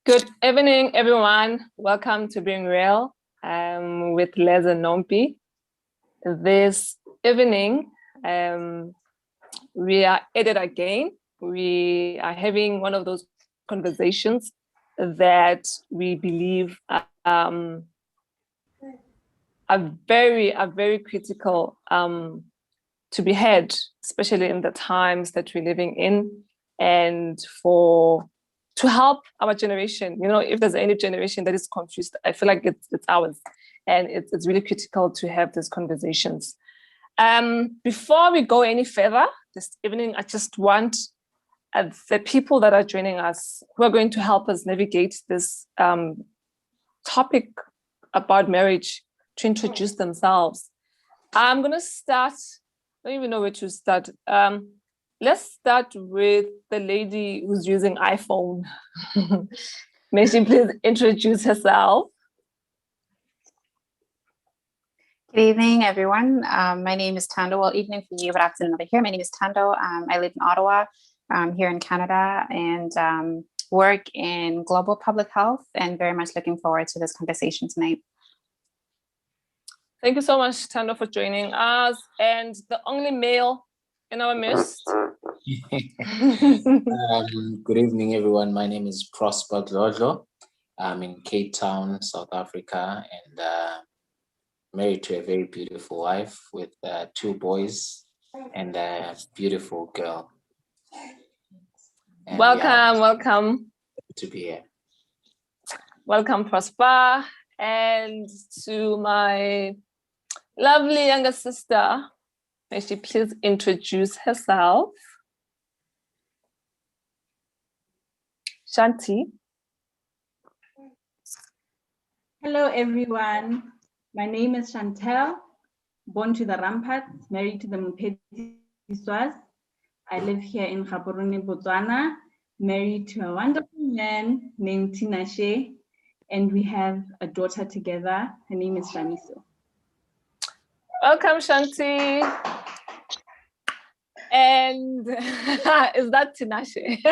Good evening, everyone. Welcome to Being Real with Les and Nompi. This evening, we are at it again. We are having one of those conversations that we believe are very critical to be had, especially in the times that we're living in, and to help our generation. You know, if there's any generation that is confused, I feel like it's ours, and it's really critical to have these conversations. Before we go any further this evening, I just want the people that are joining us, who are going to help us navigate this topic about marriage, to introduce themselves. I'm going to start, I don't even know where to start. Let's start with the lady who's using iPhone. May she please introduce herself? Good evening, everyone. My name is Tando. Well, evening for you, but afternoon over here. My name is Tando. I live in Ottawa, here in Canada, and work in global public health, and very much looking forward to this conversation tonight. Thank you so much, Tando, for joining us. And the only male in our midst. Good evening, everyone. My name is Prosper Dlodlo. I'm in Cape Town, South Africa, and married to a very beautiful wife with 2 boys and a beautiful girl. And welcome. To be here. Welcome, Prosper. And to my lovely younger sister, may she please introduce herself? Shanti. Hello, everyone. My name is Chantel, born to the Ramparts, married to the Mpedi Swas. I live here in Gaborone, Botswana, married to a wonderful man named Tinashe, and we have a daughter together. Her name is Shamiso. Welcome, Shanti. And is that Tinashe?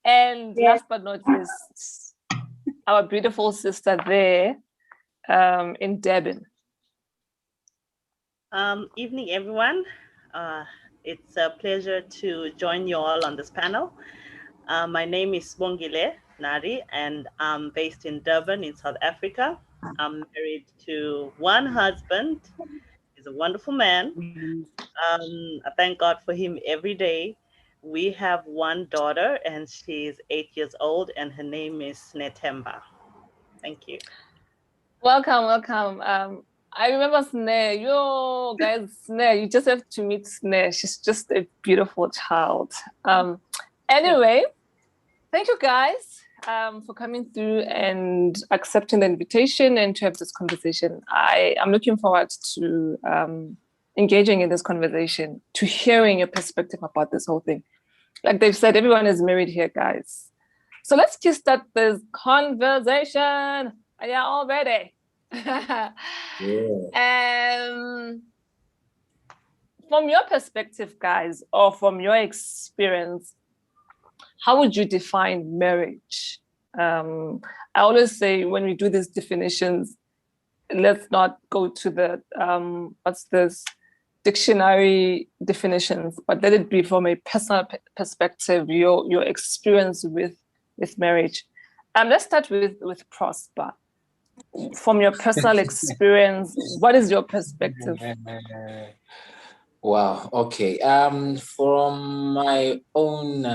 And last but not least, our beautiful sister there in Durban. Evening, everyone. It's a pleasure to join you all on this panel. My name is Bongile Nari, and I'm based in Durban in South Africa. I'm married to one husband. He's a wonderful man. I thank God for him every day. We have one daughter, and she's 8 years old, and her name is Netemba. Thank you. Welcome. I remember Snare. Yo, guys, Snare, you just have to meet Snare. She's just a beautiful child. Anyway, thank you guys for coming through and accepting the invitation and to have this conversation. I'm looking forward to engaging in this conversation, to hearing your perspective about this whole thing. Like they've said, everyone is married here, guys. So let's just start this conversation. Are you all ready? Yeah. From your perspective, guys, or from your experience, how would you define marriage? I always say when we do these definitions, let's not go to the what's this dictionary definitions, but let it be from a personal perspective, your experience with marriage. Let's start with Prosper. From your personal experience, what is your perspective? Wow. Okay. From my own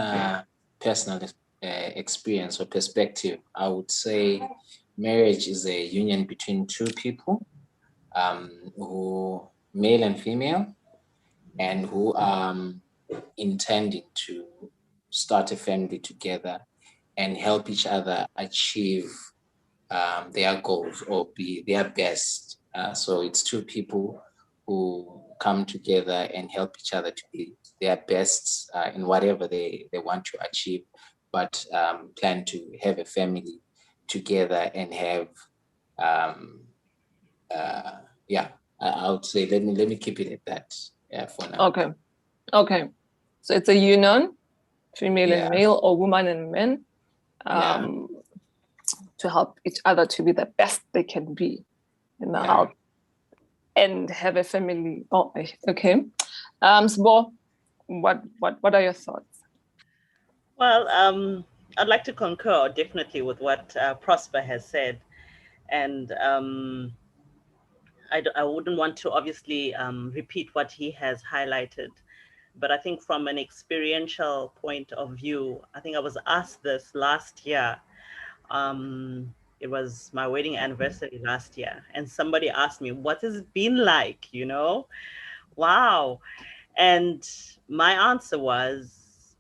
personal experience or perspective, I would say marriage is a union between 2 people, who male and female, and who are intending to start a family together and help each other achieve their goals or be their best. So it's 2 people who come together and help each other to be their best in whatever they want to achieve, but plan to have a family together and have I would say let me keep it at that for now. Okay. So it's a union female Yeah. and male, or woman and men, Yeah. to help each other to be the best they can be in the Yeah. house and have a family. Oh, okay. Sbo, what are your thoughts? Well, I'd like to concur definitely with what Prosper has said. And I wouldn't want to obviously repeat what he has highlighted. But I think from an experiential point of view, I think I was asked this last year. It was my wedding anniversary last year. And somebody asked me, what has it been like, you know? Wow. And my answer was,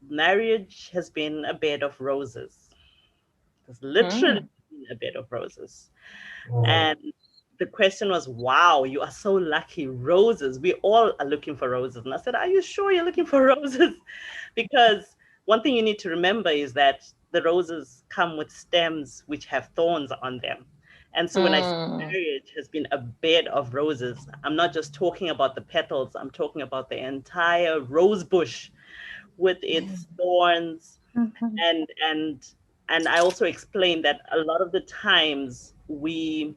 marriage has been a bed of roses. It's literally been a bed of roses. And the question was, wow, you are so lucky, roses. We all are looking for roses. And I said, are you sure you're looking for roses? Because one thing you need to remember is that the roses come with stems which have thorns on them. And so when I say marriage has been a bed of roses, I'm not just talking about the petals, I'm talking about the entire rose bush with its thorns. And I also explained that a lot of the times we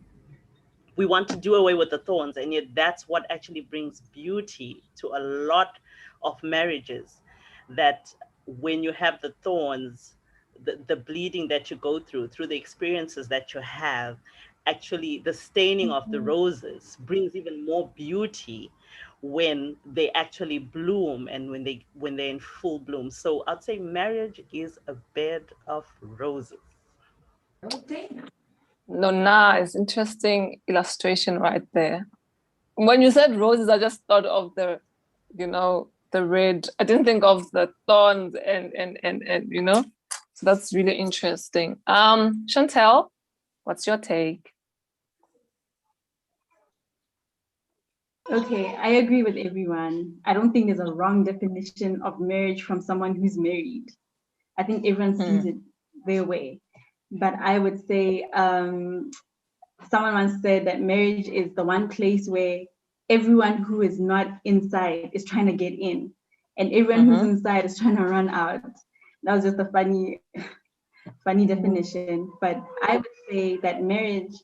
want to do away with the thorns, and yet that's what actually brings beauty to a lot of marriages. That when you have the thorns, the bleeding that you go through the experiences that you have, actually the staining of the roses brings even more beauty when they actually bloom and when they're in full bloom. So I'd say marriage is a bed of roses. No, nice, interesting illustration right there. When you said roses, I just thought of the red. I didn't think of the thorns and you know. So that's really interesting. Chantel, what's your take? Okay, I agree with everyone. I don't think there's a wrong definition of marriage from someone who's married. I think everyone sees it their way. But I would say, someone once said that marriage is the one place where everyone who is not inside is trying to get in, and everyone who's inside is trying to run out. That was just a funny definition. But I would say that marriage,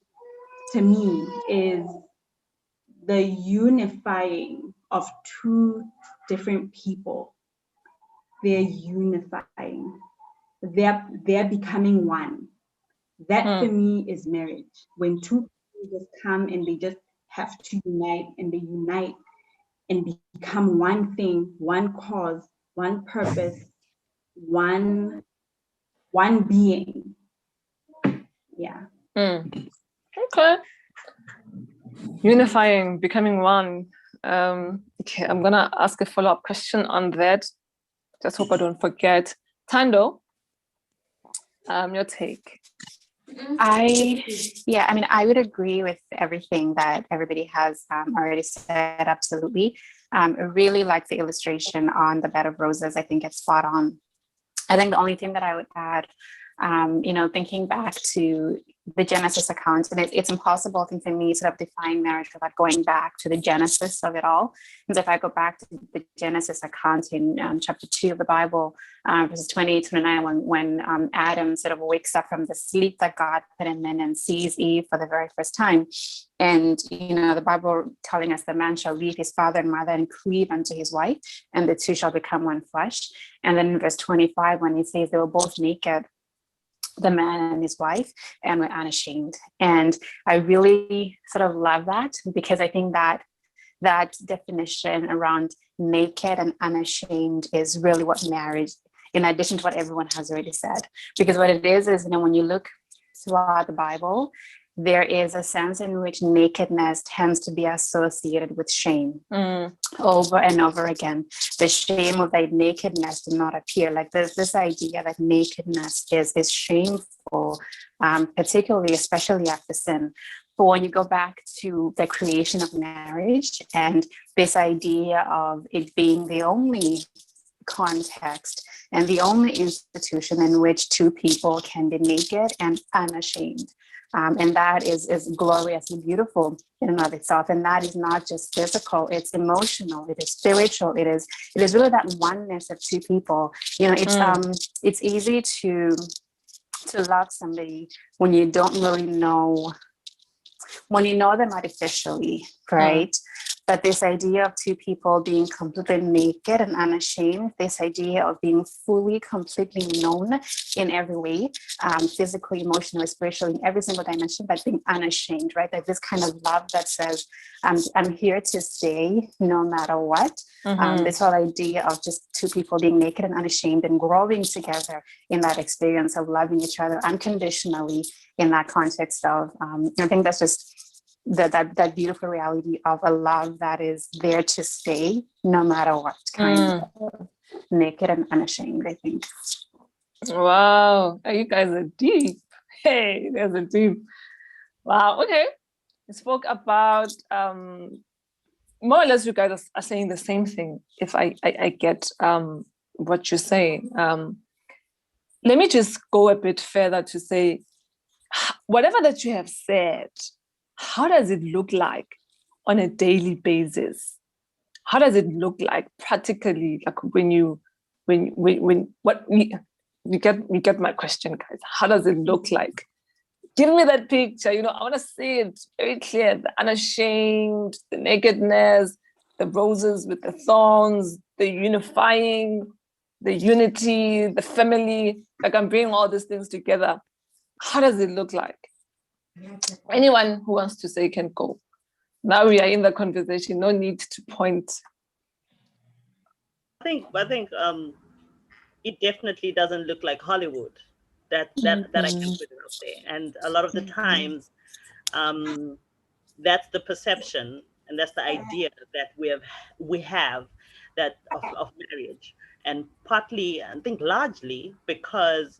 to me, is the unifying of two different people. They're unifying. They're becoming one. That for me is marriage. When two people just come and they just have to unite, and they unite and become one thing, one cause, one purpose, one being. Yeah. Okay. Unifying, becoming one. Okay, I'm gonna ask a follow-up question on that. Just hope I don't forget. Tando, your take. I would agree with everything that everybody has already said. Absolutely. I really like the illustration on the bed of roses. I think it's spot on. I think the only thing that I would add, thinking back to the Genesis account, and it's impossible, I think, for me to define marriage without going back to the genesis of it all. And so if I go back to the Genesis account in chapter 2 of the Bible, verses 28 to 29, when Adam sort of wakes up from the sleep that God put him in and sees Eve for the very first time. And, the Bible telling us the man shall leave his father and mother and cleave unto his wife, and the two shall become one flesh. And then in verse 25, when he says they were both naked, the man and his wife, and were unashamed. And I really sort of love that, because I think that definition around naked and unashamed is really what marriage, in addition to what everyone has already said. Because what it is, when you look throughout the Bible, there is a sense in which nakedness tends to be associated with shame over and over again. The shame of that nakedness did not appear. Like there's this idea that nakedness is shameful, particularly, especially after sin. But when you go back to the creation of marriage and this idea of it being the only context and the only institution in which two people can be naked and unashamed. And that is gloriously beautiful in and of itself. And that is not just physical, it's emotional, it is spiritual, it is really that oneness of two people. You know, it's easy to love somebody when you don't really know, when you know them artificially, right? But this idea of two people being completely naked and unashamed, this idea of being fully, completely known in every way, physically, emotionally, spiritually, in every single dimension, but being unashamed, right? Like this kind of love that says, I'm here to stay no matter what. This whole idea of just two people being naked and unashamed and growing together in that experience of loving each other unconditionally in that context of, I think that's just that beautiful reality of a love that is there to stay no matter what, kind of naked and unashamed, I think. Wow, you guys are deep. Hey, there's a deep. Wow, okay. You spoke about more or less you guys are saying the same thing, if I get what you're saying. Let me just go a bit further to say, whatever that you have said, how does it look like on a daily basis? How does it look like practically, like when you get my question, guys? How does it look like? Give me that picture. You know, I want to see it very clear: the unashamed, the nakedness, the roses with the thorns, the unifying, the unity, the family. Like I'm bringing all these things together. How does it look like? Anyone who wants to say can go. Now we are in the conversation. No need to point. I think it definitely doesn't look like Hollywood. That I can put it out there. And a lot of the times, that's the perception and that's the idea that we have that of marriage. And partly, I think largely because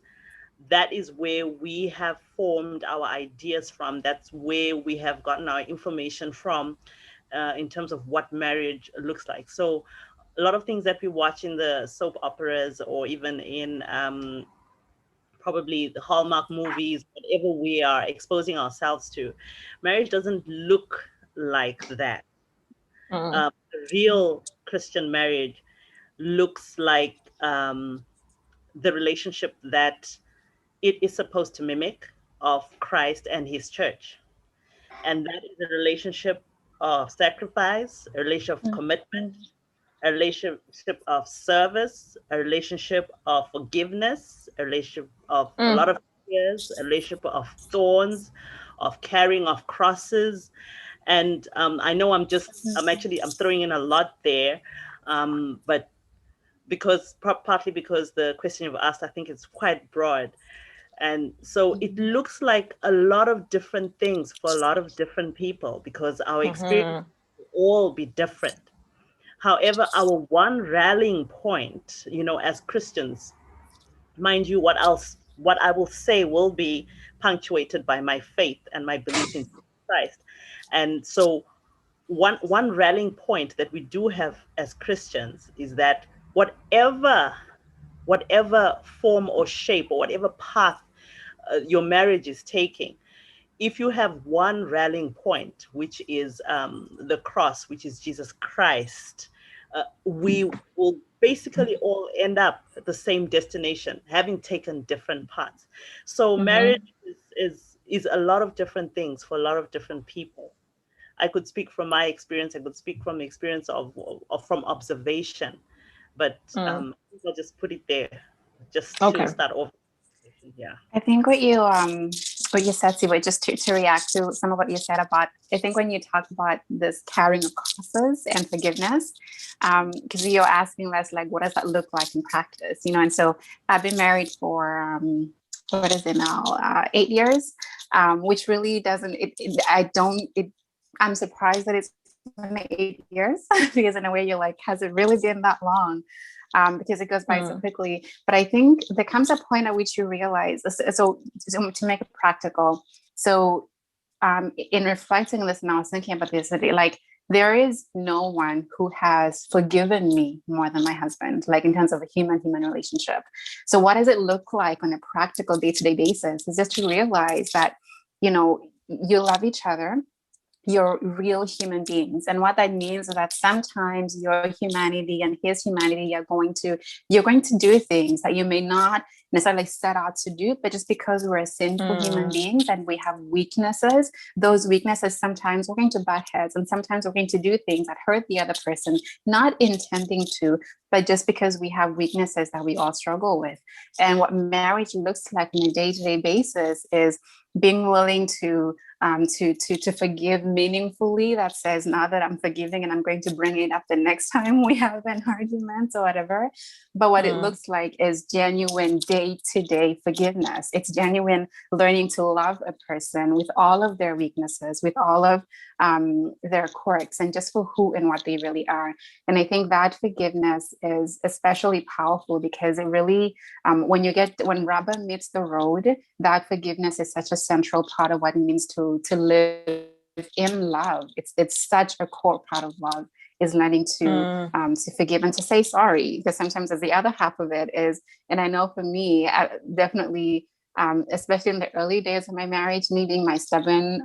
that is where we have formed our ideas from. That's where we have gotten our information from in terms of what marriage looks like. So a lot of things that we watch in the soap operas or even in probably the Hallmark movies, whatever we are exposing ourselves to, marriage doesn't look like that. Real Christian marriage looks like the relationship that it is supposed to mimic of Christ and his church. And that is a relationship of sacrifice, a relationship of commitment, a relationship of service, a relationship of forgiveness, a relationship of a lot of tears, a relationship of thorns, of carrying of crosses. And I know I'm throwing in a lot there, but partly because the question you've asked, I think it's quite broad. And so it looks like a lot of different things for a lot of different people because our experience will all be different. However, our one rallying point, you know, as Christians, mind you, what I will say will be punctuated by my faith and my belief in Christ. And so one rallying point that we do have as Christians is that whatever form or shape or whatever path your marriage is taking, if you have one rallying point, which is the cross, which is Jesus Christ, we will basically all end up at the same destination, having taken different paths. So marriage is a lot of different things for a lot of different people. I could speak from my experience. I could speak from the experience of from observation, but I'll just put it there, just to start off. Yeah, I think what you said, Siwa, just to react to some of what you said about, I think when you talk about this carrying of crosses and forgiveness, because you're asking us like, what does that look like in practice, you know? And so I've been married for what is it now, 8 years, which really doesn't. I'm surprised that it's only 8 years because in a way you're like, has it really been that long? Because it goes by so quickly. But I think there comes a point at which you realize, so to make it practical. So in reflecting on this now, I was thinking about this, like there is no one who has forgiven me more than my husband, like in terms of a human relationship. So what does it look like on a practical day-to-day basis? Is just to realize that, you know, you love each other, you're real human beings. And what that means is that sometimes your humanity and his humanity are you're going to do things that you may not necessarily set out to do, but just because we're a sinful human beings and we have weaknesses, those weaknesses, sometimes we're going to butt heads, and sometimes we're going to do things that hurt the other person, not intending to, but just because we have weaknesses that we all struggle with. And what marriage looks like on a day-to-day basis is being willing to forgive meaningfully. That says, now that I'm forgiving and I'm going to bring it up the next time we have an argument or whatever. But what it looks like is genuine day-to-day forgiveness. It's genuine learning to love a person with all of their weaknesses, with all of their quirks, and just for who and what they really are. And I think that forgiveness is especially powerful because it really, when rubber meets the road, that forgiveness is such a central part of what it means to live in love. It's such a core part of love, is learning to forgive and to say sorry. Because sometimes as the other half of it is, and I know for me, definitely, especially in the early days of my marriage, me being my stubborn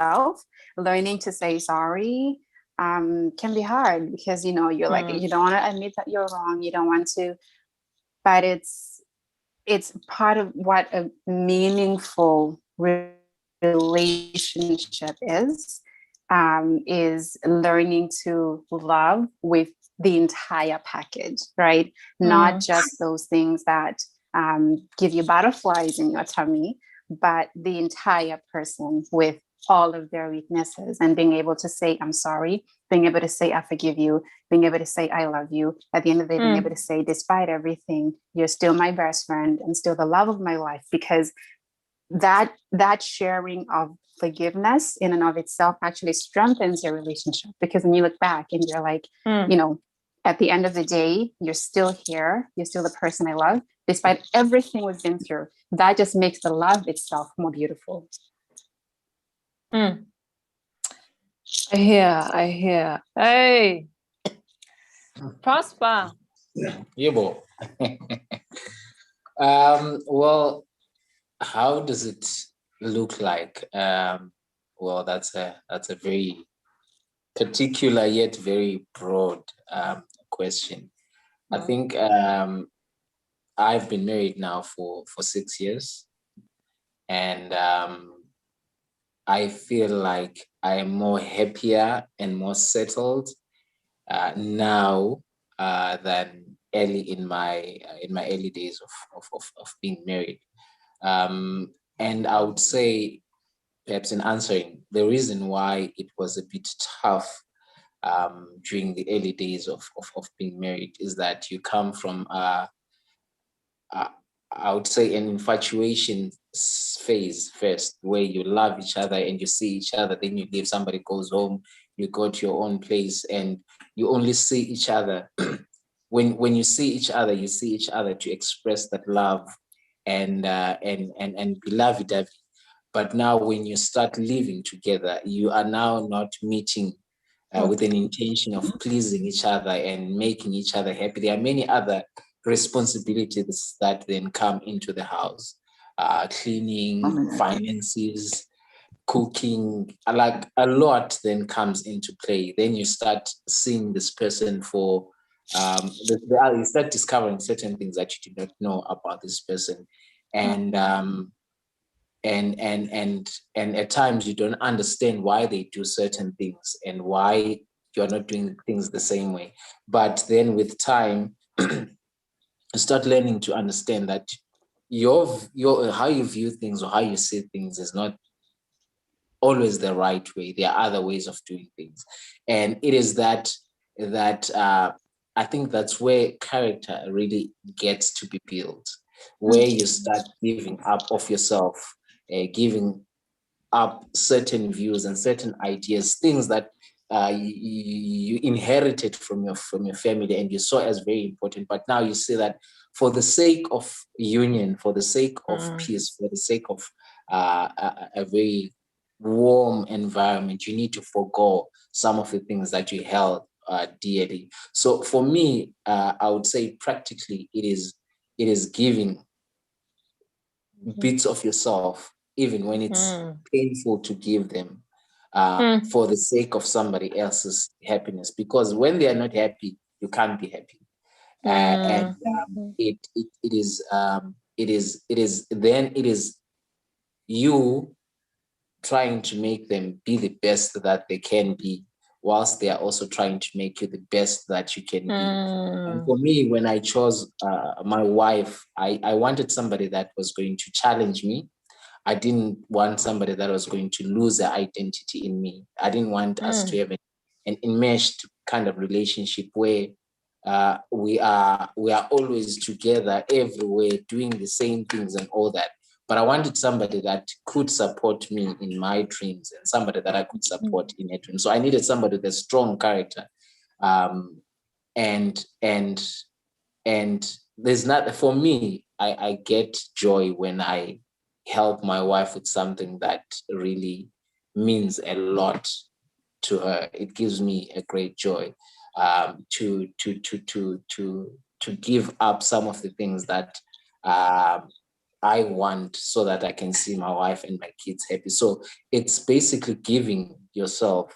self, learning to say sorry can be hard because, you know, you're like, you don't want to admit that you're wrong. You don't want to, but it's part of what a meaningful relationship is learning to love with the entire package, right? Not just those things that give you butterflies in your tummy, but the entire person with all of their weaknesses, and being able to say, I'm sorry, being able to say, I forgive you, being able to say, I love you. At the end of the day, being able to say, despite everything, you're still my best friend and still the love of my life, because that sharing of forgiveness in and of itself actually strengthens your relationship. Because when you look back and you're like, you know, at the end of the day, you're still here, you're still the person I love, despite everything we've been through. That just makes the love itself more beautiful. I hear. Hey, Prosper. Yebo. Well, how does it look like? Well, that's a very particular yet very broad question. I think I've been married now for 6 years, and I feel like I am more happier and more settled now than early in my early days of being married. And I would say, perhaps in answering, the reason why it was a bit tough during the early days of being married is that you come from I would say an infatuation phase first, where you love each other and you see each other, then you leave, somebody goes home, you go to your own place, and you only see each other. When you see each other, you see each other to express that love and be lovey-dovey. But now when you start living together, you are now not meeting with an intention of pleasing each other and making each other happy. There are many other responsibilities that then come into the house, cleaning, finances, cooking, like a lot then comes into play. Then you start seeing this person for you start discovering certain things that you did not know about this person, and at times you don't understand why they do certain things and why you're not doing things the same way. But then with time, start learning to understand that your how you view things or how you see things is not always the right way. There are other ways of doing things, and it is that I think that's where character really gets to be built, where you start giving up of yourself, giving up certain views and certain ideas, things that you inherited from your family and you saw as very important, but now you see that for the sake of union, for the sake of peace, for the sake of a very warm environment, you need to forego some of the things that you held dearly. So for me, I would say practically it is giving bits of yourself, even when it's painful to give them, for the sake of somebody else's happiness. Because when they are not happy, you can't be happy. And it is you trying to make them be the best that they can be, whilst they are also trying to make you the best that you can be. And for me, when I chose my wife, I wanted somebody that was going to challenge me. I didn't want somebody that was going to lose their identity in me. I didn't want us to have an enmeshed kind of relationship where we are always together everywhere, doing the same things and all that. But I wanted somebody that could support me in my dreams and somebody that I could support in a dream. So I needed somebody with a strong character. And there's not, for me, I get joy when I help my wife with something that really means a lot to her. It gives me a great joy to give up some of the things that I want, so that I can see my wife and my kids happy. So it's basically giving yourself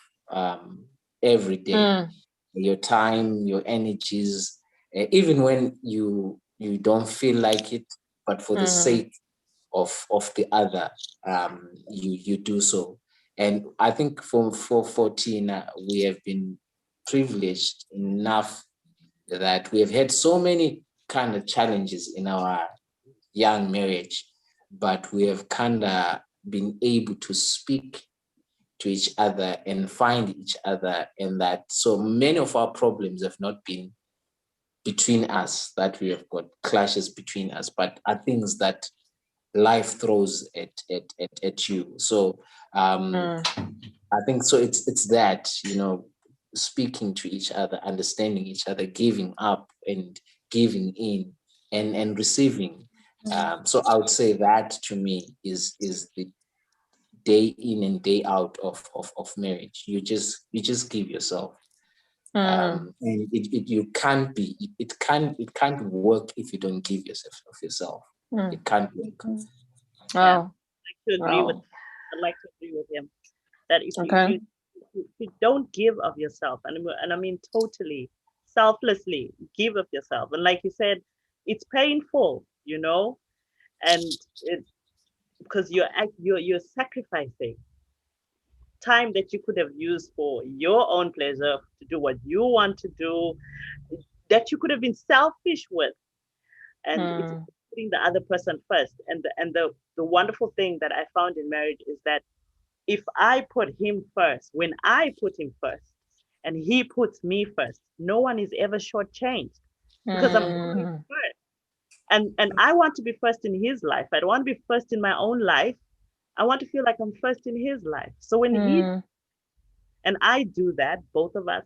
every day, your time, your energies, even when you don't feel like it, but for the sake of the other, you do so. And I think for Tina, we have been privileged enough that we have had so many kind of challenges in our young marriage, but we have kind of been able to speak to each other and find each other, and that so many of our problems have not been between us, that we have got clashes between us, but are things that life throws at you. So I think so it's that, speaking to each other, understanding each other, giving up and giving in, and receiving. So I would say that to me is the day in and day out of marriage. You just give yourself. And it can't work if you don't give yourself of yourself. It can't work. Wow. I'd like to agree with him that if you don't give of yourself, and I mean totally selflessly give of yourself, and like you said, it's painful, and it because you're sacrificing time that you could have used for your own pleasure, to do what you want to do, that you could have been selfish with, and it's putting the other person first. And the wonderful thing that I found in marriage is that if I put him first, when I put him first, and he puts me first, no one is ever shortchanged, because I'm putting him first. And I want to be first in his life. I don't want to be first in my own life. I want to feel like I'm first in his life. So when he and I do that, both of us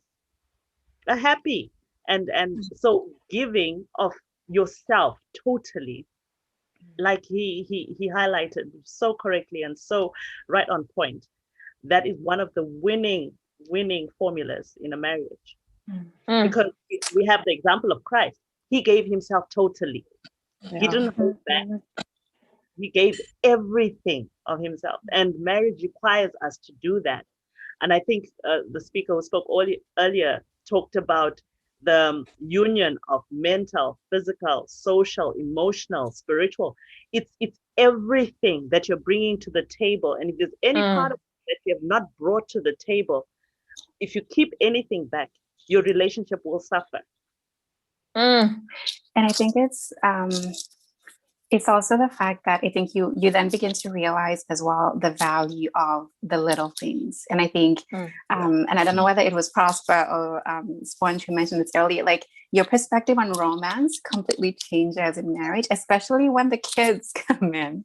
are happy. And so giving of yourself totally, like he highlighted so correctly and so right on point, that is one of the winning formulas in a marriage. Because we have the example of Christ. He gave himself totally. He didn't hold back. He gave everything of himself, and marriage requires us to do that. And I think the speaker who spoke earlier talked about the union of mental, physical, social, emotional, spiritual. It's everything that you're bringing to the table. And if there's any part of it that you have not brought to the table, if you keep anything back, your relationship will suffer. And I think it's also the fact that I think you then begin to realize as well the value of the little things. And I think, and I don't know whether it was Prosper or Sponge who mentioned this earlier, like your perspective on romance completely changes in marriage, especially when the kids come in,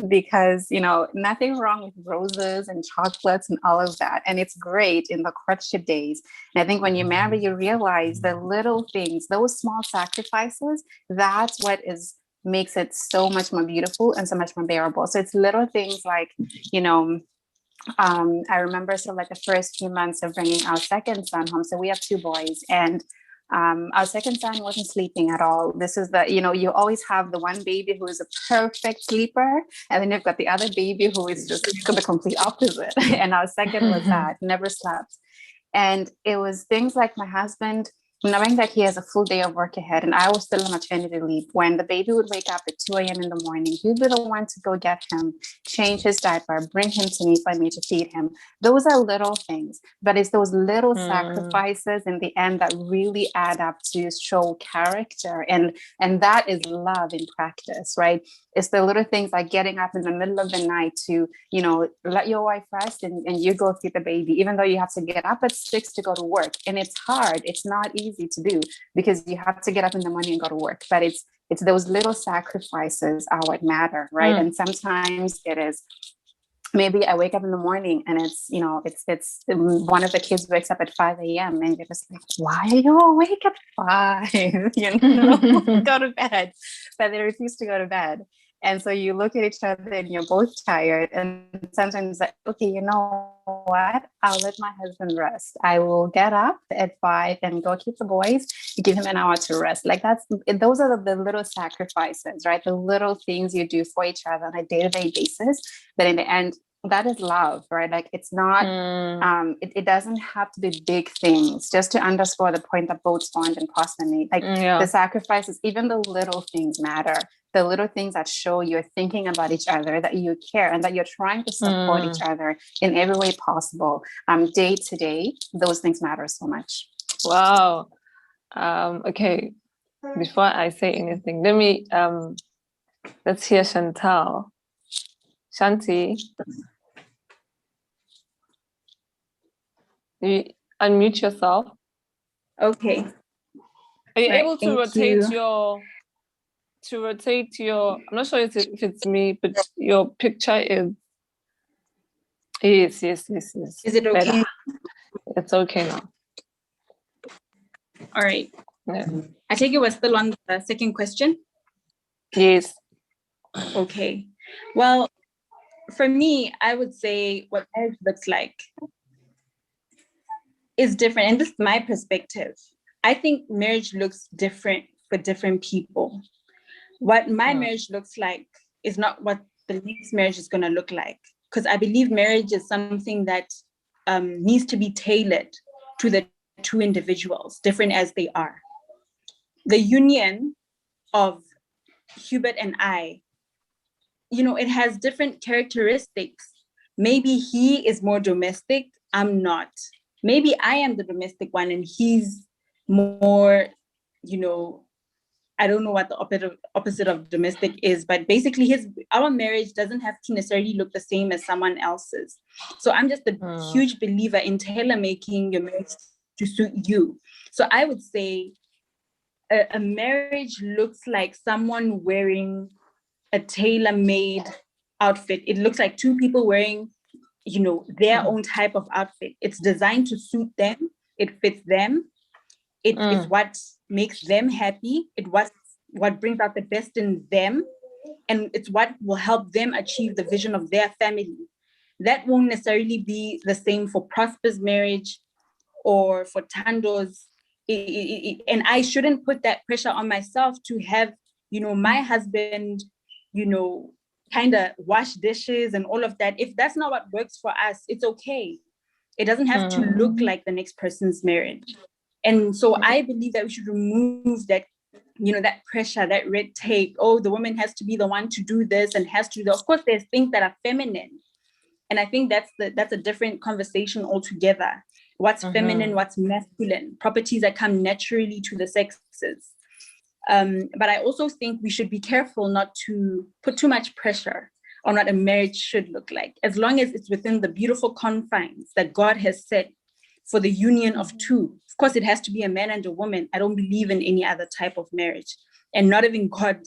because, nothing wrong with roses and chocolates and all of that. And it's great in the courtship days. And I think when you marry, you realize the little things, those small sacrifices, that's what makes it so much more beautiful and so much more bearable. So it's little things like, I remember, so like the first few months of bringing our second son home. So we have 2 boys, and our second son wasn't sleeping at all. This is the, you always have the one baby who is a perfect sleeper, and then you've got the other baby who is just the complete opposite. And our second was that, never slept. And it was things like my husband, knowing that he has a full day of work ahead, and I was still on maternity leave, when the baby would wake up at 2 a.m. in the morning, he'd be the one to go get him, change his diaper, bring him to me for me to feed him. Those are little things, but it's those little sacrifices in the end that really add up to show character. And that is love in practice, right? It's the little things like getting up in the middle of the night to, let your wife rest and you go feed the baby, even though you have to get up at 6 to go to work. And it's hard. It's not easy to do because you have to get up in the morning and go to work. But it's those little sacrifices are what matter, right? And sometimes it is, maybe I wake up in the morning and it's one of the kids wakes up at 5 a.m. and you're just like, why are you awake at 5? Go to bed. But they refuse to go to bed. And so you look at each other and you're both tired. And sometimes like, okay, you know what? I'll let my husband rest. I will get up at 5 and go keep the boys, give him an hour to rest. Like those are the little sacrifices, right? The little things you do for each other on a day-to-day basis. But in the end, that is love, right? Like it's not, it doesn't have to be big things. Just to underscore the point that both Bond and Pastor made, like the sacrifices, even the little things matter. The little things that show you're thinking about each other, that you care, and that you're trying to support each other in every way possible. Day to day, those things matter so much. Wow. Okay. Before I say anything, let's hear Chantal. Shanti, you unmute yourself. Okay. Are you Right, able to thank rotate your, I'm not sure if it's me, but your picture is, yes. Is it okay? Better. It's okay now. All right. Yeah. I take it we're still on the second question. Yes. Okay. Well, for me, I would say what marriage looks like is different. And this is my perspective. I think marriage looks different for different people. What my marriage looks like is not what the next marriage is going to look like. Because I believe marriage is something that needs to be tailored to the two individuals, different as they are. The union of Hubert and I, it has different characteristics. Maybe he is more domestic, I'm not. Maybe I am the domestic one and he's more, I don't know what the opposite of domestic is, but basically our marriage doesn't have to necessarily look the same as someone else's. So I'm just a huge believer in tailor-making your marriage to suit you. So I would say a marriage looks like someone wearing a tailor-made outfit. It looks like two people wearing, their own type of outfit. It's designed to suit them. It fits them. It's what makes them happy. It's what brings out the best in them. And it's what will help them achieve the vision of their family. That won't necessarily be the same for Prosper's marriage or for Tando's. And I shouldn't put that pressure on myself to have, my husband, kind of wash dishes and all of that. If that's not what works for us, it's okay. It doesn't have to look like the next person's marriage. And so I believe that we should remove that, that pressure, that red tape. Oh, the woman has to be the one to do this and has to do that. Of course, there's things that are feminine. And I think that's a different conversation altogether. What's feminine, what's masculine, properties that come naturally to the sexes. But I also think we should be careful not to put too much pressure on what a marriage should look like, as long as it's within the beautiful confines that God has set for the union of two. Of course, it has to be a man and a woman. I don't believe in any other type of marriage, and not even God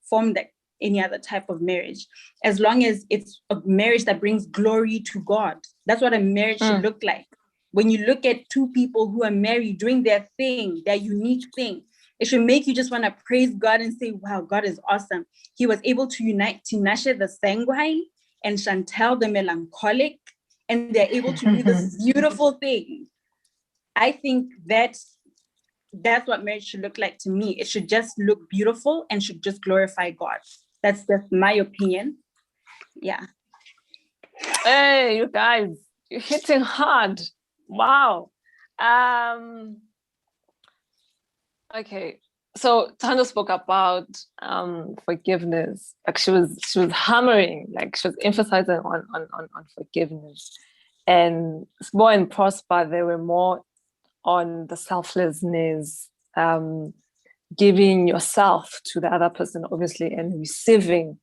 formed that any other type of marriage. As long as it's a marriage that brings glory to God, that's what a marriage should look like. When you look at two people who are married doing their thing, their unique thing, it should make you just want to praise God and say, wow, God is awesome. He was able to unite Tinashe the sanguine and Chantel the melancholic and they're able to do this beautiful thing. I think that's what marriage should look like to me. It should just look beautiful and should just glorify God. That's just my opinion. Yeah. Hey, you guys, you're hitting hard. Wow. Okay. So Tando spoke about forgiveness. Like she was hammering, like she was emphasizing on forgiveness. And Sbo and Prosper, they were more on the selflessness, giving yourself to the other person, obviously, and receiving.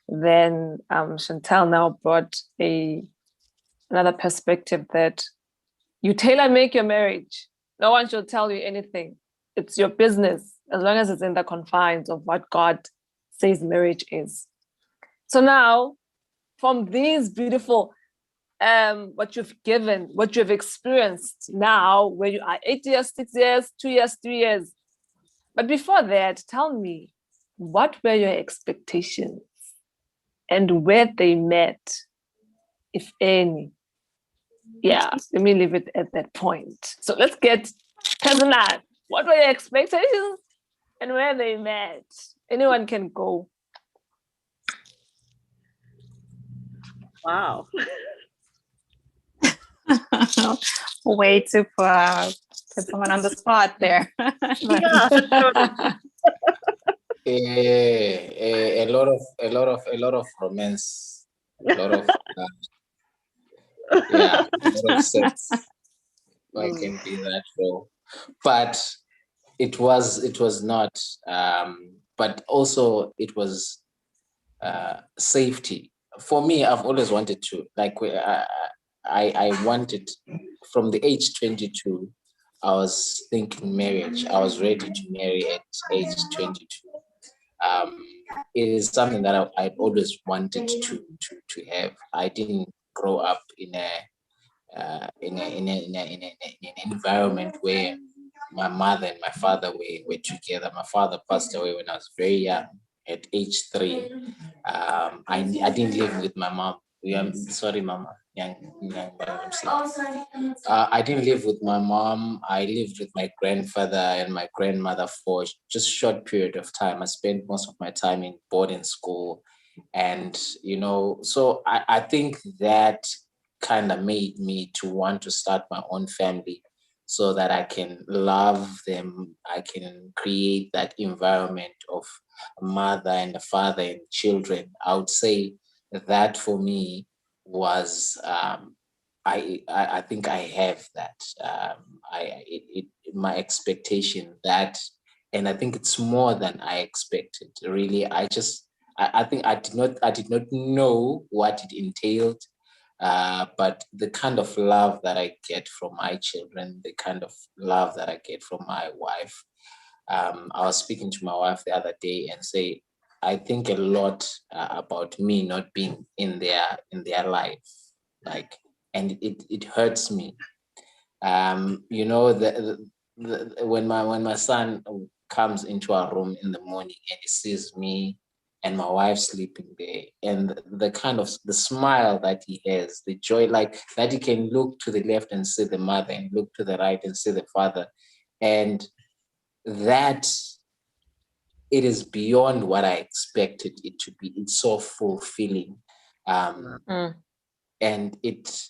Then Chantel now brought another perspective that you tailor-make your marriage. No one should tell you anything. It's your business, as long as it's in the confines of what God says marriage is. So now, from these beautiful, what you've given, what you've experienced now, where you are 8 years, 6 years, 2 years, 3 years. But before that, tell me, what were your expectations and where they met, if any? Yeah, let me leave it at that point. So let's get personal. What were your expectations and where they met? Anyone can go. Wow. Way to put someone on the spot there. Yeah, totally. A lot of romance, a lot of yeah, a lot of sex. I can be that role, but it was not. But also it was safety. For me, I've always wanted to, like, I wanted, from the age 22, I was thinking marriage. I was ready to marry at age 22. It is something that I've always wanted to have. I didn't grow up in an environment where my mother and my father were together. My father passed away when I was very young, at age 3. I didn't live with my mom. Sorry, Mama. I didn't live with my mom. I lived with my grandfather and my grandmother for just a short period of time. I spent most of my time in boarding school. And, so I think that kind of made me to want to start my own family so that I can love them. I can create that environment of a mother and a father and children. I would say that for me was, I think I have that. My expectation that, and I think it's more than I expected. Really, I think I did not know what it entailed. But the kind of love that I get from my children, the kind of love that I get from my wife. I was speaking to my wife the other day and say, I think a lot about me not being in their life, like, and it hurts me. When my son comes into our room in the morning and he sees me and my wife sleeping there, and the kind of the smile that he has, the joy, like that he can look to the left and see the mother and look to the right and see the father, and that it is beyond what I expected it to be. It's so fulfilling, and it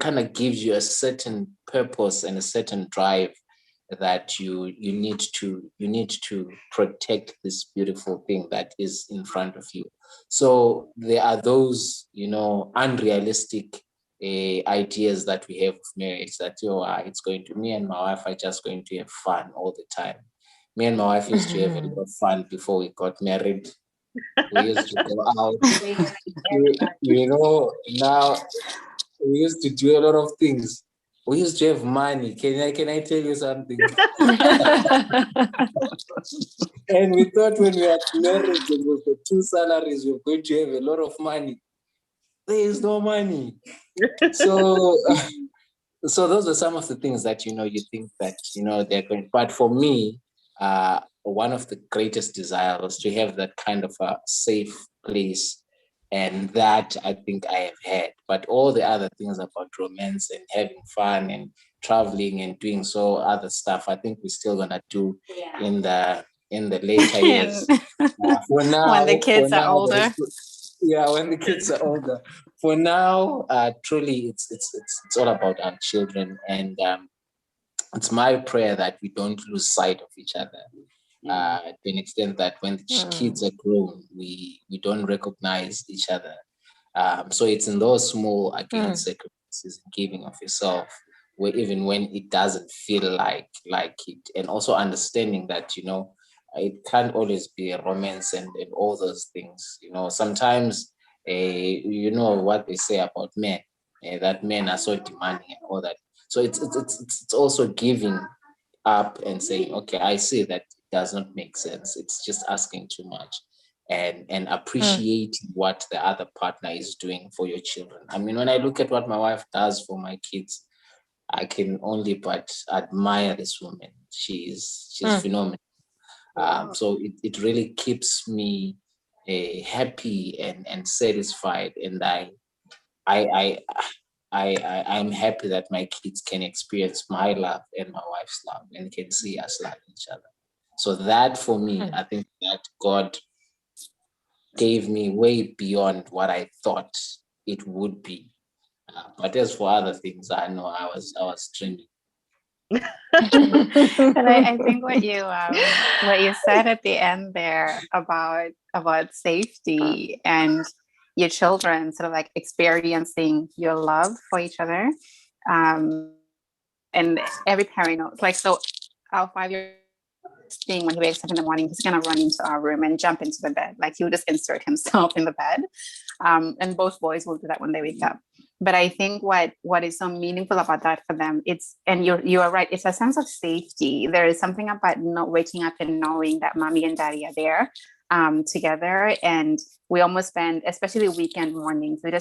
kind of gives you a certain purpose and a certain drive that you need to protect this beautiful thing that is in front of you. So there are those unrealistic ideas that we have of marriage, that it's going to, me and my wife are just going to have fun all the time. Me and my wife used to have a lot of fun before we got married. We used to go out. Now we used to do a lot of things. We used to have money. Can I tell you something? And we thought when we had married with the 2 salaries, we were going to have a lot of money. There is no money. So those are some of the things that, you think that, they're going. But for me, one of the greatest desires was to have that kind of a safe place And that I think I have had. But all the other things about romance and having fun and traveling and doing so other stuff, I think we're still gonna do in the later years. For now, when the kids are older. when the kids are older. For now, truly, it's all about our children, and it's my prayer that we don't lose sight of each other. To an extent that when the kids are grown, we don't recognize each other. So it's in those small again sacrifices and giving of yourself, where even when it doesn't feel like it, and also understanding that it can't always be a romance and all those things. Sometimes what they say about men, that men are so demanding and all that. So it's also giving up and saying, okay, I see that does not make sense. It's just asking too much, and appreciating what the other partner is doing for your children. I mean, when I look at what my wife does for my kids, I can only but admire this woman. She's phenomenal. So it really keeps me happy and satisfied, and I'm happy that my kids can experience my love and my wife's love and can see us love each other. So that for me, I think that God gave me way beyond what I thought it would be. But as for other things, I know I was dreaming. But I think what you said at the end there about safety and your children sort of like experiencing your love for each other, and every parent knows, like, so our 5-year thing, when he wakes up in the morning, he's gonna run into our room and jump into the bed, like he'll just insert himself in the bed, and both boys will do that when they wake up. But I think what is so meaningful about that for them, and you are right, it's a sense of safety. There is something about not waking up and knowing that mommy and daddy are there together, and we almost spend, especially weekend mornings, you end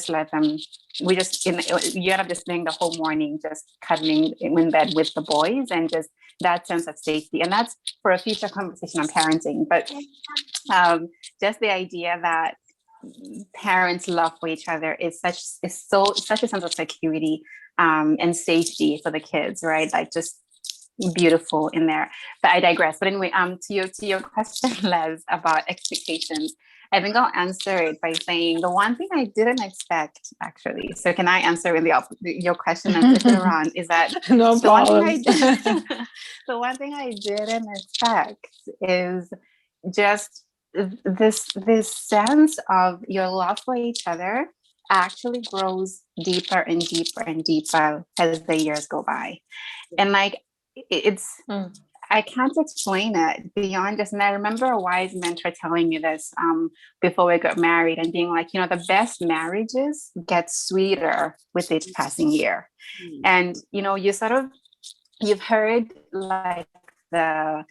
up just spending the whole morning just cuddling in bed with the boys, and just that sense of safety. And that's for a future conversation on parenting, but just the idea that parents' love for each other is such a sense of security and safety for the kids, right? Like, just beautiful in there. But I digress. But anyway, to your question, Les, about expectations, I think I'll answer it by saying the one thing I didn't expect, actually. So can I answer in your question and flip it around? Is that no problem. The one thing I didn't expect is just this sense of your love for each other actually grows deeper and deeper and deeper as the years go by. And like, I can't explain it beyond just, and I remember a wise mentor telling me this before we got married, and being like, the best marriages get sweeter with each passing year. And you've heard like the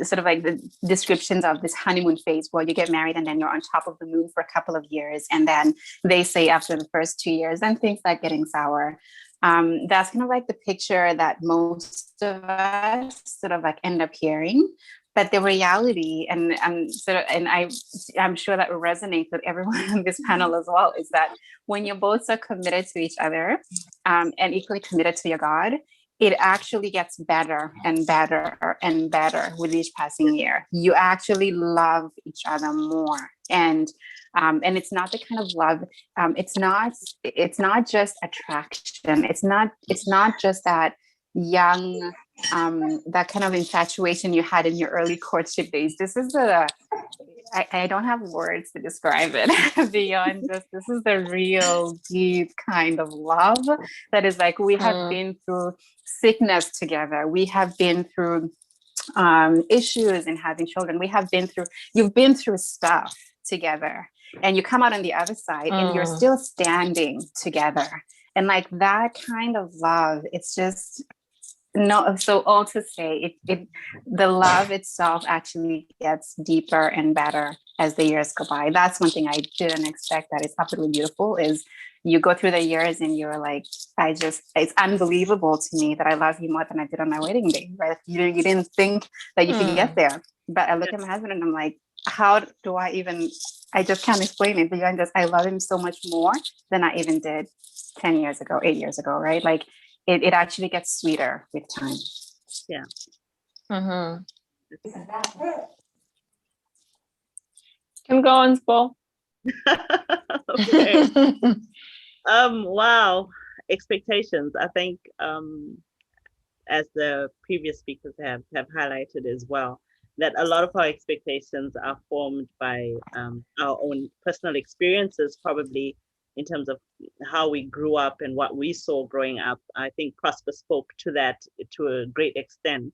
sort of like the descriptions of this honeymoon phase where you get married and then you're on top of the moon for a couple of years, and then they say after the first 2 years then things start getting sour. That's kind of like the picture that most of us sort of like end up hearing. But the reality, and I'm sure that resonates with everyone on this panel as well, is that when you're both so committed to each other and equally committed to your God, it actually gets better and better and better with each passing year. You actually love each other more, and it's not the kind of love. It's not just attraction. It's not just that young, that kind of infatuation you had in your early courtship days. This is I don't have words to describe it beyond just, this is the real deep kind of love that is like, we have been through sickness together. We have been through issues in having children. You've been through stuff together, and you come out on the other side and you're still standing together. And like that kind of love, it's just, no, so all to say, the love itself actually gets deeper and better as the years go by. That's one thing I didn't expect, that is absolutely beautiful, is you go through the years and you're like, it's unbelievable to me that I love you more than I did on my wedding day, right? You didn't think that you could get there. But I look at my husband and I'm like, how do I even, I just can't explain it beyond just, I love him so much more than I even did 10 years ago, 8 years ago, right? Like it actually gets sweeter with time. Yeah. Mm-hmm. Can go on, Spo. Okay. Wow. Expectations. I think as the previous speakers have highlighted as well, that a lot of our expectations are formed by our own personal experiences, probably in terms of how we grew up and what we saw growing up. I think Prosper spoke to that to a great extent.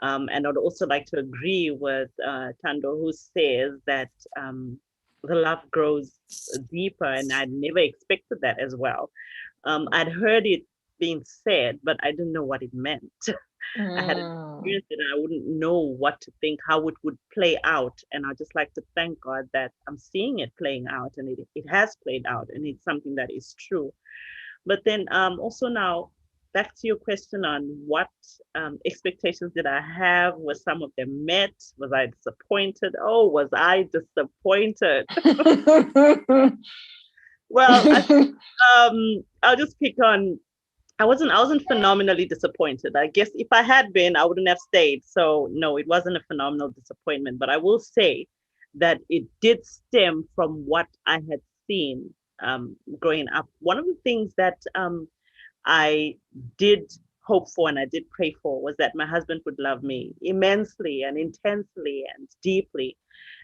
And I'd also like to agree with Tando, who says that the love grows deeper, and I'd never expected that as well. I'd heard it being said, but I didn't know what it meant. I had experienced it and I wouldn't know what to think, how it would play out. And I just like to thank God that I'm seeing it playing out, and it has played out, and it's something that is true. But then also now, back to your question on what expectations did I have? Was some of them met? Was I disappointed? Oh, was I disappointed? Well, I'll just pick on, I wasn't phenomenally disappointed. I guess if I had been, I wouldn't have stayed. So no, it wasn't a phenomenal disappointment, but I will say that it did stem from what I had seen growing up. One of the things that I did hope for and I did pray for was that my husband would love me immensely and intensely and deeply.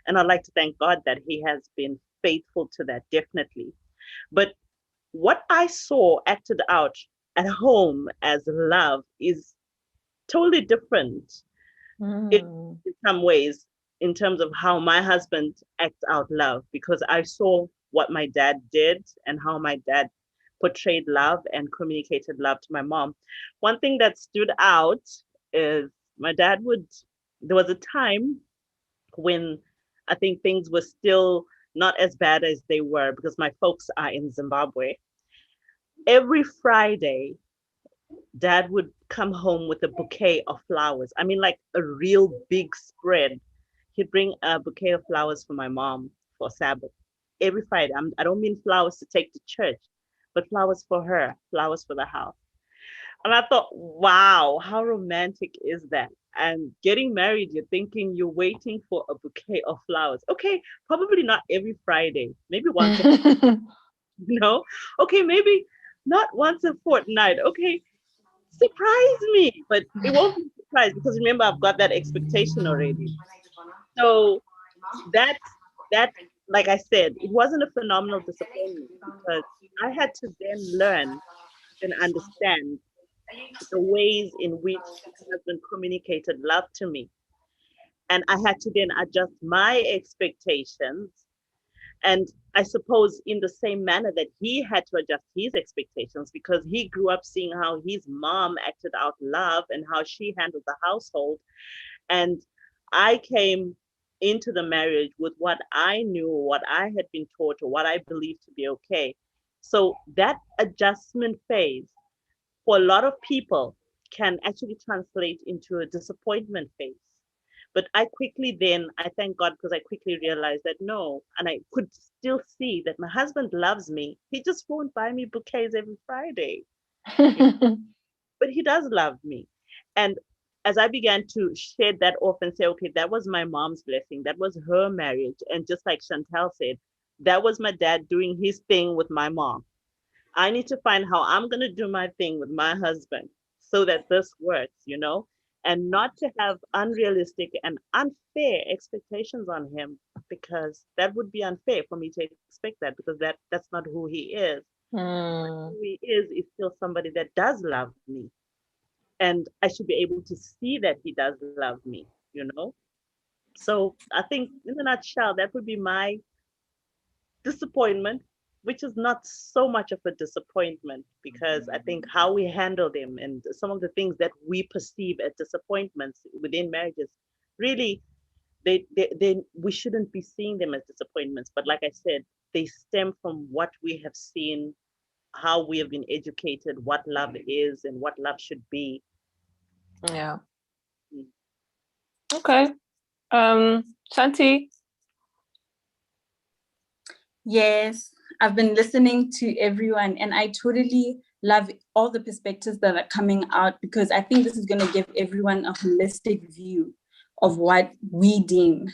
And I'd like to thank God that he has been faithful to that, definitely. But what I saw acted out at home as love is totally different in some ways, in terms of how my husband acts out love, because I saw what my dad did and how my dad portrayed love and communicated love to my mom. One thing that stood out is my dad there was a time when I think things were still not as bad as they were, because my folks are in Zimbabwe. Every Friday, Dad would come home with a bouquet of flowers. I mean, like a real big spread. He'd bring a bouquet of flowers for my mom for Sabbath every Friday. I don't mean flowers to take to church, but flowers for her, flowers for the house. And I thought, wow, how romantic is that? And getting married, you're thinking you're waiting for a bouquet of flowers. Okay, probably not every Friday, maybe once a okay, maybe not once a fortnight. Okay, surprise me, but it won't be a surprise, because remember, I've got that expectation already. So that like I said, it wasn't a phenomenal disappointment, because I had to then learn and understand the ways in which my husband communicated love to me. And I had to then adjust my expectations. And I suppose in the same manner that he had to adjust his expectations, because he grew up seeing how his mom acted out love and how she handled the household. And I came into the marriage with what I knew, what I had been taught, or what I believed to be okay. So that adjustment phase for a lot of people can actually translate into a disappointment phase. But I thank God, because I quickly realized that no, and I could still see that my husband loves me. He just won't buy me bouquets every Friday, but he does love me. And as I began to shed that off and say, okay, that was my mom's blessing, that was her marriage. And just like Chantel said, that was my dad doing his thing with my mom. I need to find how I'm going to do my thing with my husband so that this works, and not to have unrealistic and unfair expectations on him, because that would be unfair for me to expect that, because that's not who he is. Who he is still somebody that does love me. And I should be able to see that he does love me, So I think in a nutshell, that would be my disappointment, which is not so much of a disappointment, because I think how we handle them and some of the things that we perceive as disappointments within marriages, really, we shouldn't be seeing them as disappointments. But like I said, they stem from what we have seen, how we have been educated, what love is and what love should be. Yeah. Okay. Shanti? Yes, I've been listening to everyone and I totally love all the perspectives that are coming out because I think this is going to give everyone a holistic view of what we deem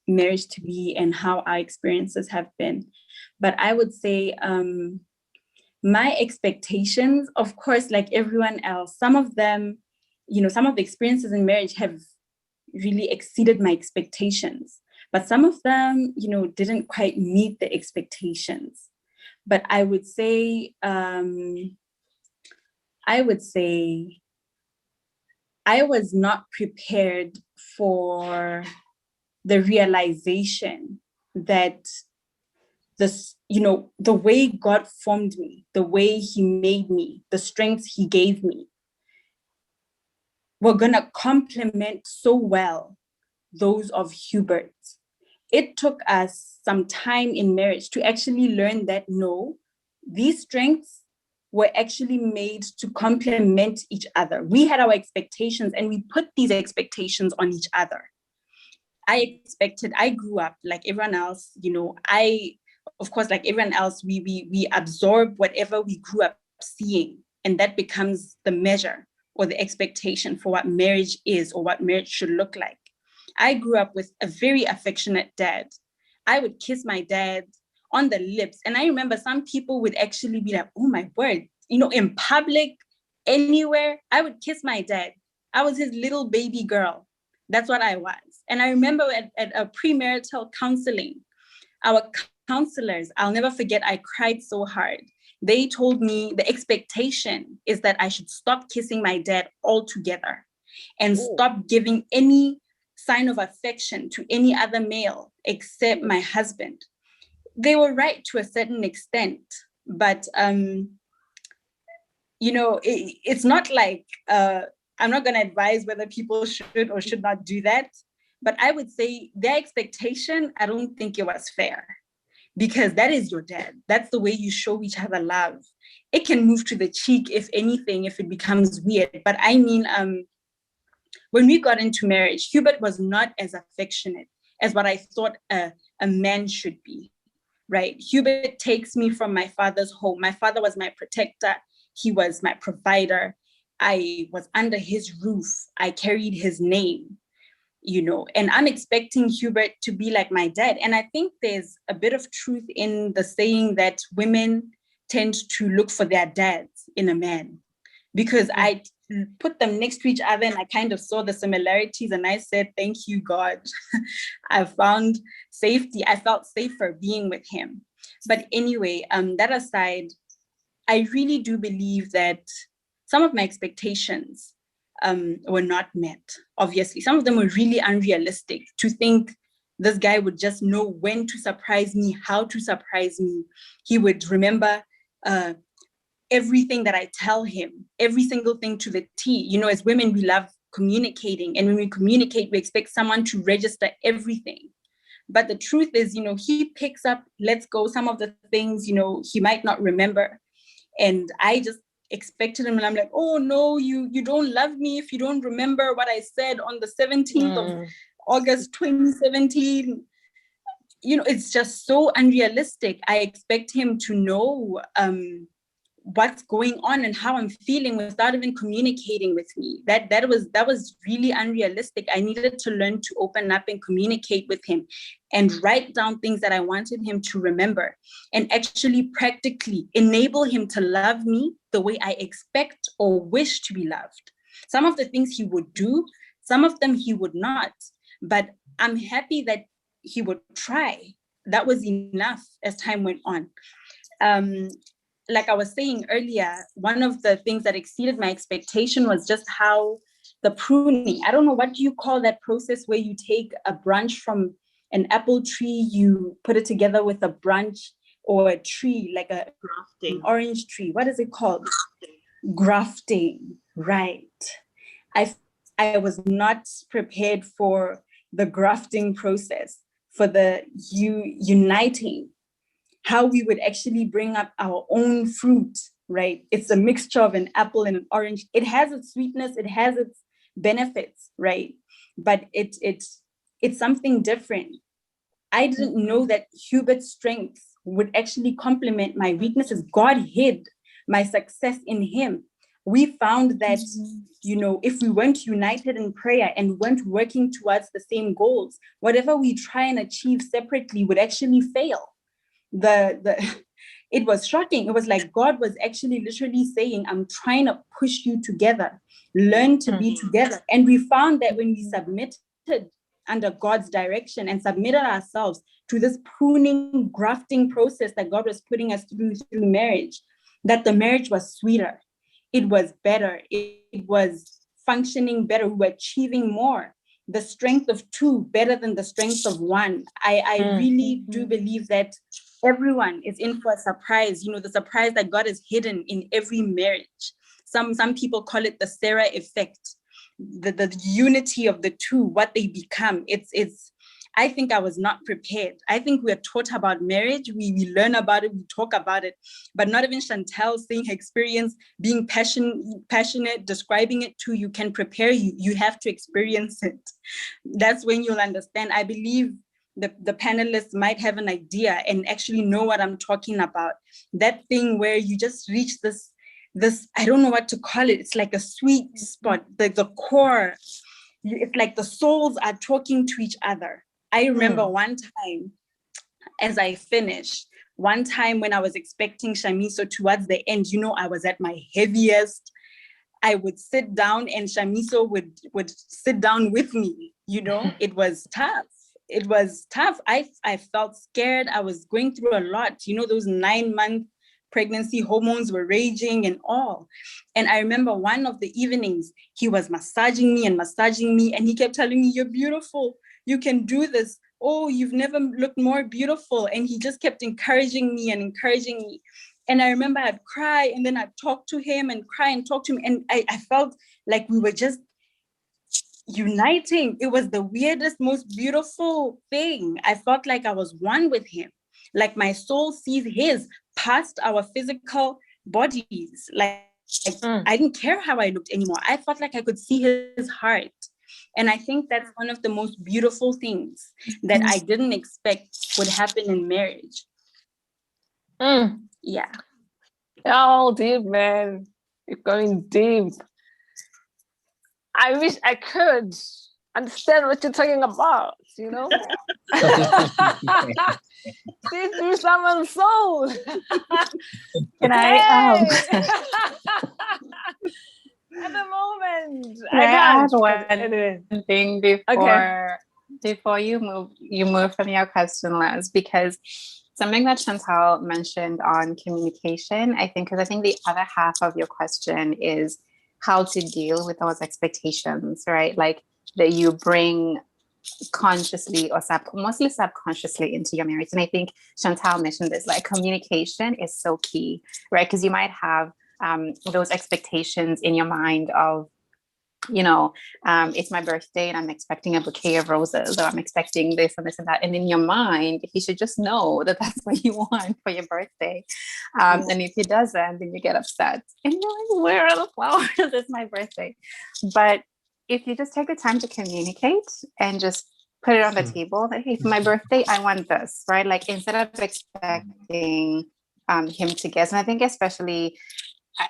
marriage to be and how our experiences have been. But I would say my expectations, of course, like everyone else, some of them, some of the experiences in marriage have really exceeded my expectations. But some of them, didn't quite meet the expectations. But I would say I was not prepared for the realization that the way God formed me, the way he made me, the strengths he gave me, were gonna complement so well those of Hubert. It took us some time in marriage to actually learn that no, these strengths were actually made to complement each other. We had our expectations and we put these expectations on each other. I grew up like everyone else, of course, like everyone else, we absorb whatever we grew up seeing, and that becomes the measure or the expectation for what marriage is or what marriage should look like. I grew up with a very affectionate dad. I would kiss my dad on the lips. And I remember some people would actually be like, oh my word, in public, anywhere, I would kiss my dad. I was his little baby girl. That's what I was. And I remember at a premarital counseling, our counselors, I'll never forget, I cried so hard. They told me the expectation is that I should stop kissing my dad altogether and stop giving any sign of affection to any other male except my husband. They were right to a certain extent, but it's not like I'm not going to advise whether people should or should not do that. But I would say their expectation, I don't think it was fair, because that is your dad. That's the way you show each other love. It can move to the cheek, if anything, if it becomes weird. But I mean, when we got into marriage, Hubert was not as affectionate as what I thought a man should be, right? Hubert takes me from my father's home. My father was my protector. He was my provider. I was under his roof. I carried his name, and I'm expecting Hubert to be like my dad. And I think there's a bit of truth in the saying that women tend to look for their dads in a man, because I put them next to each other and I kind of saw the similarities and I said, thank you, God. I found safety. I felt safer being with him. But anyway, that aside, I really do believe that some of my expectations were not met. Obviously, some of them were really unrealistic. To think this guy would just know when to surprise me, how to surprise me. He would remember everything that I tell him, every single thing to the T. As women, we love communicating. And when we communicate, we expect someone to register everything. But the truth is, he picks up, let's go, some of the things, he might not remember. And I just expected him, and I'm like, oh no, you don't love me if you don't remember what I said on the 17th of August 2017. It's just so unrealistic. I expect him to know what's going on and how I'm feeling without even communicating with me. That was really unrealistic. I needed to learn to open up and communicate with him and write down things that I wanted him to remember and actually practically enable him to love me the way I expect or wish to be loved. Some of the things he would do, some of them he would not, but I'm happy that he would try. That was enough as time went on. Like I was saying earlier, one of the things that exceeded my expectation was just how the pruning, I don't know, what do you call that process where you take a branch from an apple tree, you put it together with a branch or a tree, like an orange tree. What is it called? Grafting, right. I was not prepared for the grafting process, for the uniting, how we would actually bring up our own fruit, right? It's a mixture of an apple and an orange. It has its sweetness, it has its benefits, right? But it it's something different. I didn't know that Hubert's strengths would actually complement my weaknesses. God hid my success in him. We found that, you know, if we weren't united in prayer and weren't working towards the same goals, whatever we try and achieve separately would actually fail. It was shocking. It was like God was actually literally saying, I'm trying to push you together, learn to be together. And we found that when we submitted under God's direction and submitted ourselves to this pruning, grafting process that God was putting us through marriage, that the marriage was sweeter. It was better. It was functioning better. We were achieving more. The strength of two better than the strength of one. I really do believe that everyone is in for a surprise. You know, the surprise that God has hidden in every marriage. Some people call it the Sarah effect. The unity of the two, what they become. It's I think I was not prepared. I think we're taught about marriage, we learn about it, we talk about it, but not even Chantel saying her experience, being passionate, describing it to you can prepare you. You have to experience it. That's when you'll understand. I believe the panelists might have an idea and actually know what I'm talking about. That thing where you just reach this, I don't know what to call it. It's like a sweet spot, the core. It's like the souls are talking to each other. I remember one time as I finished, one time when I was expecting Shamiso towards the end, you know, I was at my heaviest. I would sit down and Shamiso would sit down with me. You know, it was tough. It was tough. I felt scared. I was going through a lot. You know, those 9-month pregnancy hormones were raging and all. And I remember one of the evenings, he was massaging me, and he kept telling me, you're beautiful. You can do this. Oh, you've never looked more beautiful. And he just kept encouraging me. And I remember I'd cry and then I'd talk to him and cry and talk to him. And I felt like we were just uniting. It was the weirdest, most beautiful thing. I felt like I was one with him. Like my soul sees his past our physical bodies. Like I didn't care how I looked anymore. I felt like I could see his heart. And I think that's one of the most beautiful things that I didn't expect would happen in marriage. Yeah. Oh, deep, man. You're going deep. I wish I could understand what you're talking about, you know? See through someone's soul. Can I at the moment I can't. add one Anyway. thing before you move from your question, Les, because something that Chantal mentioned on communication, I think the other half of your question is how to deal with those expectations, right? Like that you bring consciously or mostly subconsciously into your marriage. And I think Chantal mentioned this, like communication is so key, right? Because you might have those expectations in your mind of, you know, it's my birthday and I'm expecting a bouquet of roses, or I'm expecting this and this and that. And in your mind, he should just know that that's what you want for your birthday. And if he doesn't, then you get upset. And you're like, where are the flowers? It's my birthday. But if you just take the time to communicate and just put it on the table that, hey, for my birthday, I want this, right? Like instead of expecting him to guess. And I think especially,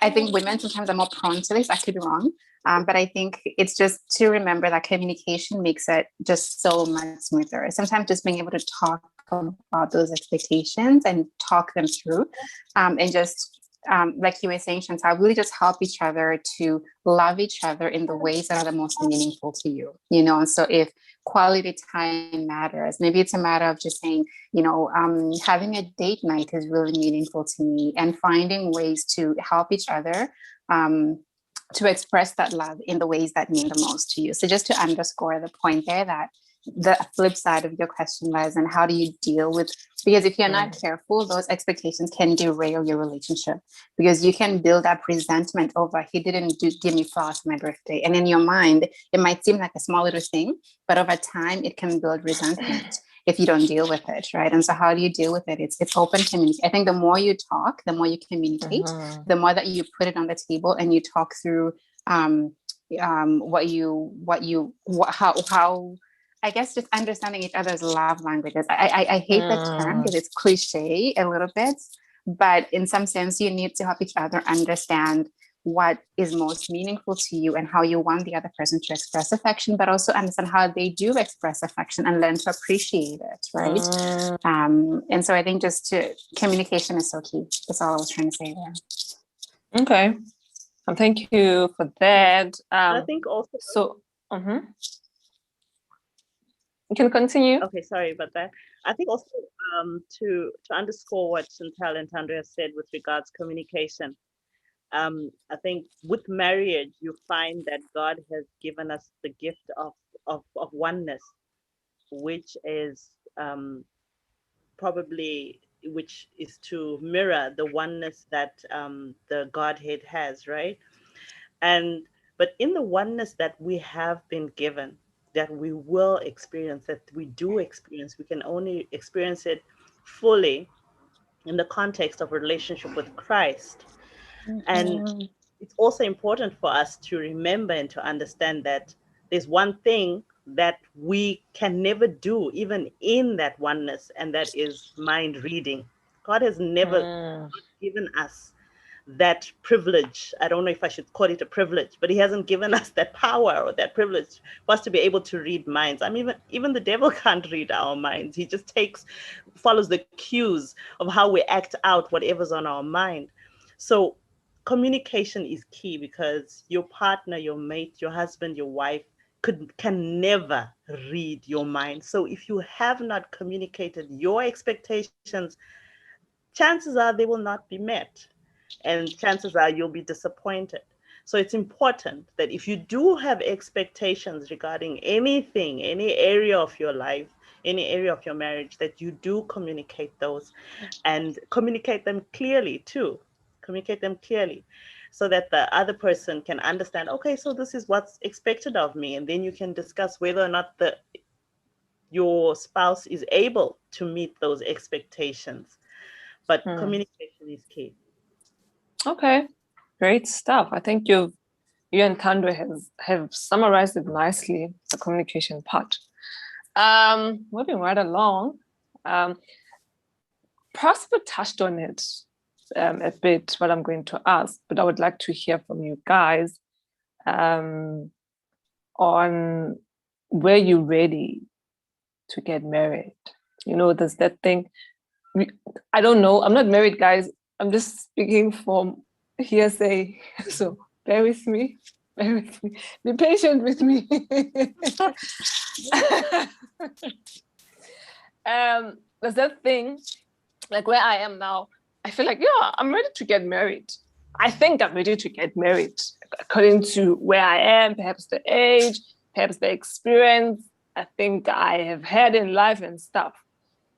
I think women sometimes are more prone to this. I could be wrong. But I think it's just to remember that communication makes it just so much smoother. Sometimes just being able to talk about those expectations and talk them through and just like you were saying, Chantal, really just help each other to love each other in the ways that are the most meaningful to you, you know? And so if quality time matters, maybe it's a matter of just saying, you know, having a date night is really meaningful to me, and finding ways to help each other to express that love in the ways that mean the most to you. So just to underscore the point there, that the flip side of your question lies in how do you deal with, because if you're not careful, those expectations can derail your relationship, because you can build up resentment over, he didn't give me flowers for my birthday. And in your mind, it might seem like a small little thing, but over time it can build resentment if you don't deal with it, right? And so how do you deal with it? It's open communication. I think the more you talk, the more you communicate, the more that you put it on the table and you talk through how I guess just understanding each other's love languages. I hate the term because it's cliche a little bit, but in some sense, you need to help each other understand what is most meaningful to you and how you want the other person to express affection, but also understand how they do express affection and learn to appreciate it, right? And so I think communication is so key. That's all I was trying to say there. Okay. Thank you for that. I think also. So, you can continue. Okay, sorry about that. I think also to underscore what Chantel and Tando have said with regards communication. I think with marriage, you find that God has given us the gift of oneness, which is which is to mirror the oneness that the Godhead has, right? But in the oneness that we have been given, that we will experience, that we do experience, we can only experience it fully in the context of a relationship with Christ. And it's also important for us to remember and to understand that there's one thing that we can never do, even in that oneness, and that is mind reading. God has never given us that privilege. I don't know if I should call it a privilege, but he hasn't given us that power or that privilege for us to be able to read minds. I mean, even the devil can't read our minds. He just follows the cues of how we act out whatever's on our mind. So communication is key, because your partner, your mate, your husband, your wife can never read your mind. So if you have not communicated your expectations, chances are they will not be met, and chances are you'll be disappointed. So it's important that if you do have expectations regarding anything, any area of your life, any area of your marriage, that you do communicate those, and communicate them clearly too. Communicate them clearly so that the other person can understand, okay, so this is what's expected of me. And then you can discuss whether or not your spouse is able to meet those expectations. But communication is key. Okay, great stuff. I think you and Tando have summarized it nicely, the communication part. Moving right along, Prosper touched on it a bit, what I'm going to ask, but I would like to hear from you guys on, were you ready to get married? You know, there's that thing. I don't know. I'm not married, guys. I'm just speaking from hearsay. So bear with me. Be patient with me. There's that thing, like where I am now, I feel like, yeah, I'm ready to get married. I think I'm ready to get married according to where I am, perhaps the age, perhaps the experience I think I have had in life and stuff.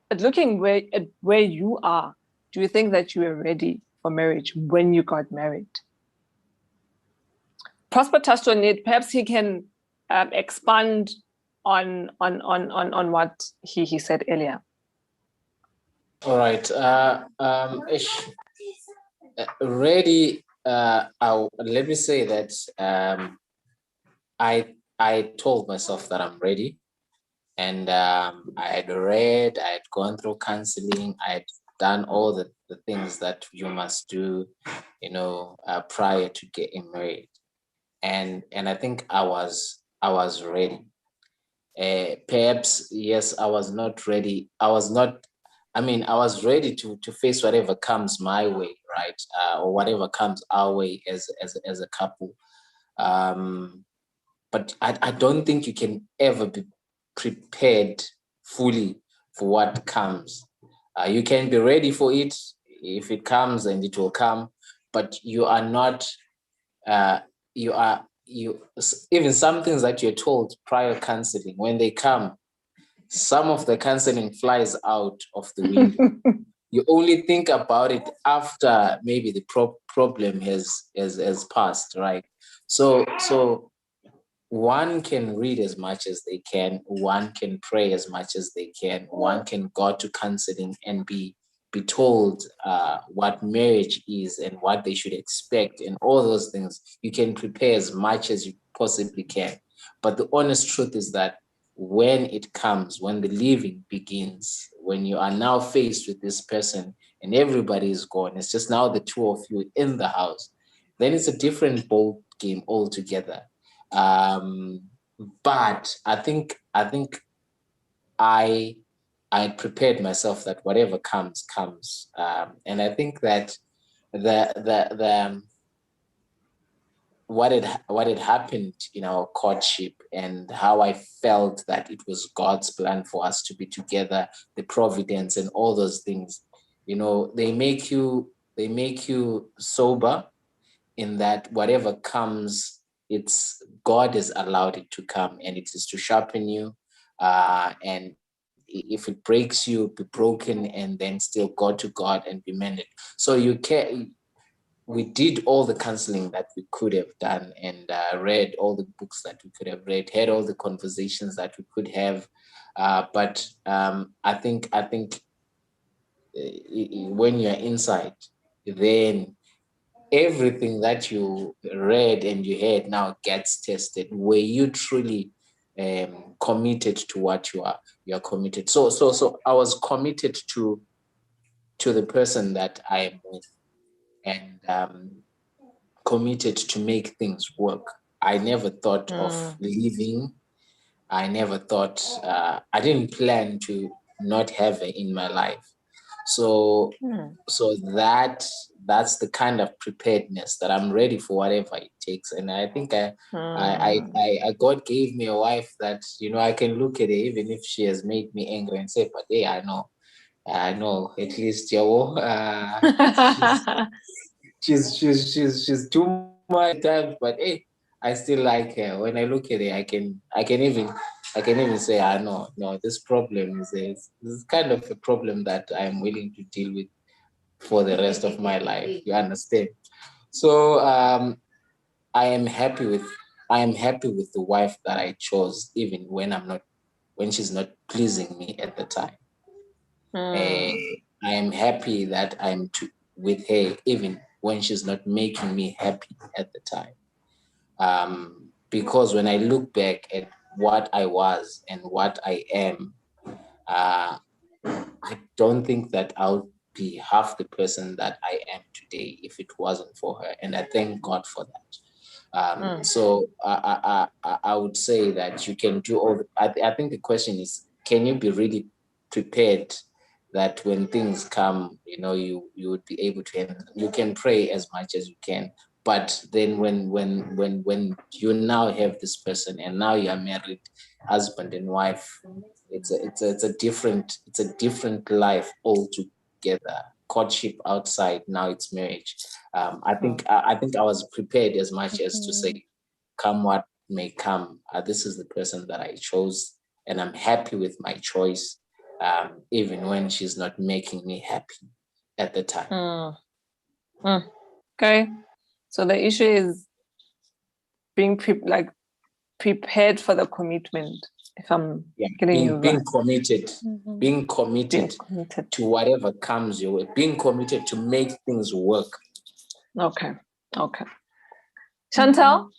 But looking at where you are, do you think that you were ready for marriage when you got married? Prosper touched on it. Perhaps he can expand on what he said earlier. All right. Ready. Let me say that I told myself that I'm ready, and I had read, I had gone through counseling, I had done all the things that you must do, prior to getting married, and I think I was ready. Perhaps yes, I was not ready. I was ready to face whatever comes my way, right? Or whatever comes our way as a couple. But I don't think you can ever be prepared fully for what comes. You can be ready for it if it comes, and it will come, but you are not, even some things that you're told prior counseling, when they come, some of the counseling flies out of the window. You only think about it after maybe the problem has passed, right? So one can read as much as they can, one can pray as much as they can, one can go to counseling and be told what marriage is and what they should expect and all those things. You can prepare as much as you possibly can. But the honest truth is that when it comes, when the living begins, when you are now faced with this person and everybody is gone, it's just now the two of you in the house, then it's a different ball game altogether. But I think I prepared myself that whatever comes, and I think that the what had happened in our courtship and how I felt that it was God's plan for us to be together, the providence and all those things, they make you sober in that whatever comes, it's God has allowed it to come, and it is to sharpen you. And if it breaks you, be broken, and then still go to God and be mended. So we did all the counseling that we could have done, and read all the books that we could have read, had all the conversations that we could have. But I think when you're inside, then everything that you read and you heard now gets tested. Were you truly committed to what you are committed? So I was committed to the person that I am with, and committed to make things work. I never thought of leaving. I never thought, I didn't plan to not have her in my life. So that's the kind of preparedness that I'm ready for whatever it takes. And I think I God gave me a wife that, I can look at her even if she has made me angry and say, but hey, I know at least she's too much times, but hey, I still like her. When I look at her, I can even say, I know, no, this problem is kind of a problem that I'm willing to deal with for the rest of my life. You understand? So I am happy with the wife that I chose, even when she's not pleasing me at the time. I am happy that I'm with her, even when she's not making me happy at the time. Because when I look back at what I was and what I am, I don't think that I'll be half the person that I am today if it wasn't for her. And I thank God for that. So I would say that you can do all. I think the question is, can you be really prepared that when things come, you would be able to handle them? You can pray as much as you can, but then when you now have this person and now you are married, husband and wife, it's a different life altogether. Courtship outside, now it's marriage. I think I was prepared as much as to say, come what may come, this is the person that I chose, and I'm happy with my choice, even when she's not making me happy at the time. Okay, so the issue is being prepared for the commitment. If I'm getting you right. Being committed to whatever comes your way, being committed to make things work. Okay. Chantal?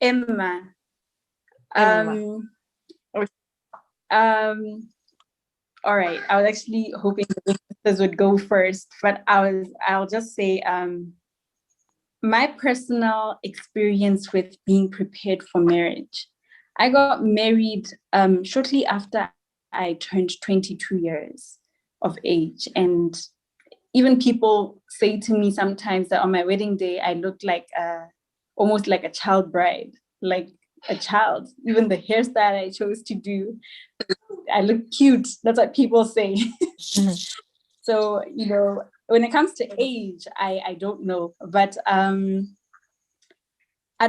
Emma. All right. I was actually hoping the sisters would go first, but I'll just say my personal experience with being prepared for marriage. I got married shortly after I turned 22 years of age. And even people say to me sometimes that on my wedding day, I looked like almost like a child bride, like a child. Even the hairstyle I chose to do, I look cute. That's what people say. So, when it comes to age, I don't know. But I'd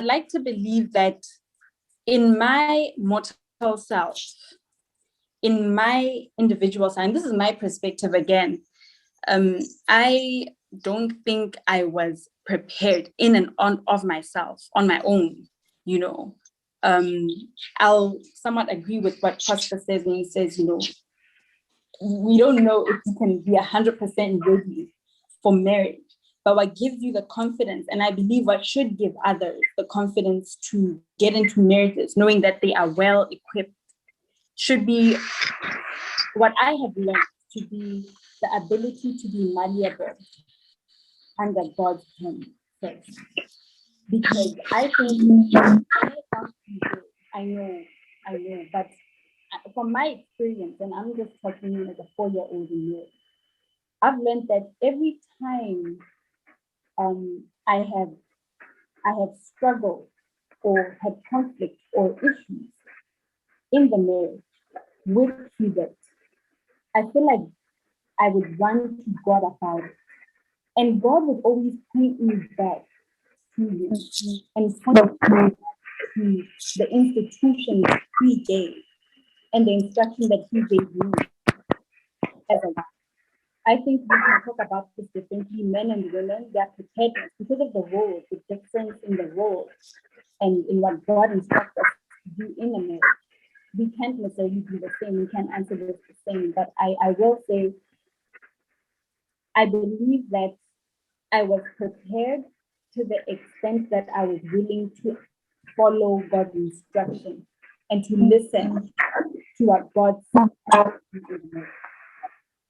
like to believe that in my mortal self, in my individual self, and this is my perspective again, I don't think I was prepared in and of myself, on my own, I'll somewhat agree with what Pastor says when he says, we don't know if you can be 100% ready for marriage. but what gives you the confidence, and I believe what should give others the confidence to get into marriages, knowing that they are well equipped, should be what I have learned to be the ability to be malleable under God's hand first. Because I think I know, but from my experience, and I'm just talking as a 4-year-old in marriage, I've learned that every time I have struggled or had conflict or issues in the marriage with Hubert, I feel like I would run to God about it. And God would always point me back to Him and point me back to the institution that He gave and the instruction that He gave me as a wife. I think we can talk about this differently. Men and women, they are prepared because of the role, the difference in the role and in what God instructs us to do in a marriage. We can't necessarily do the same. We can't answer this the same. But I will say, I believe that I was prepared to the extent that I was willing to follow God's instruction and to listen to what God said.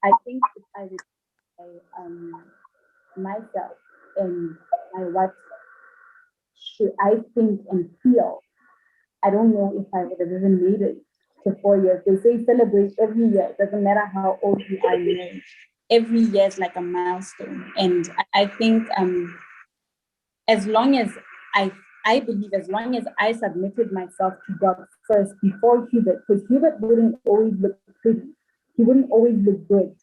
I think if I would say myself and what should I think and feel, I don't know if I would have even made it to 4 years. They say celebrate every year. It doesn't matter how old you are in marriage. Every year is like a milestone. And I think as long as I believe as long as I submitted myself to God first before Hubert, because Hubert wouldn't always look pretty. He wouldn't always look good.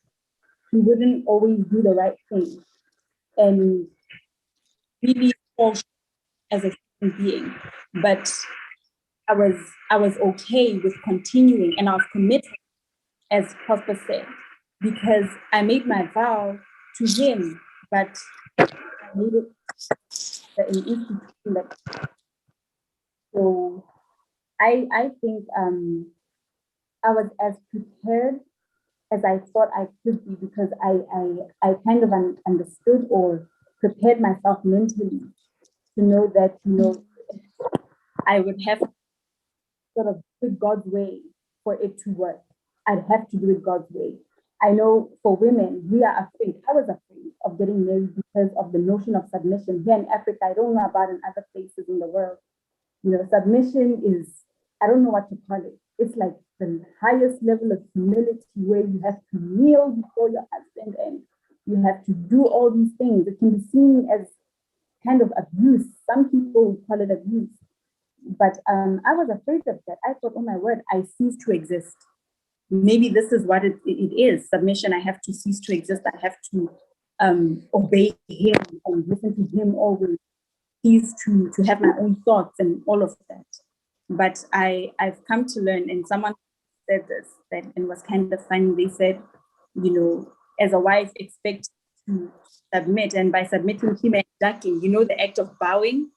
He wouldn't always do the right thing. And really fall short as a human being. But I was okay with continuing, and I was committed, as Prosper said, because I made my vow to him, but I made it an institution that. So I think I was as prepared as I thought I could be, because I kind of understood or prepared myself mentally to know that, I would have to sort of do it God's way for it to work. I'd have to do it God's way. I know for women, we are afraid. I was afraid of getting married because of the notion of submission. Here in Africa, I don't know about in other places in the world. Submission is, I don't know what to call it. It's like the highest level of humility where you have to kneel before your husband and you have to do all these things. It can be seen as kind of abuse. Some people would call it abuse. But I was afraid of that. I thought, oh my word, I cease to exist. Maybe this is what it is. Submission, I have to cease to exist. I have to obey him and listen to him always. Cease to have my own thoughts and all of that. But I've come to learn, and someone said this, that and was kind of funny. They said, as a wife, expect to submit, and by submitting, he meant ducking, the act of bowing.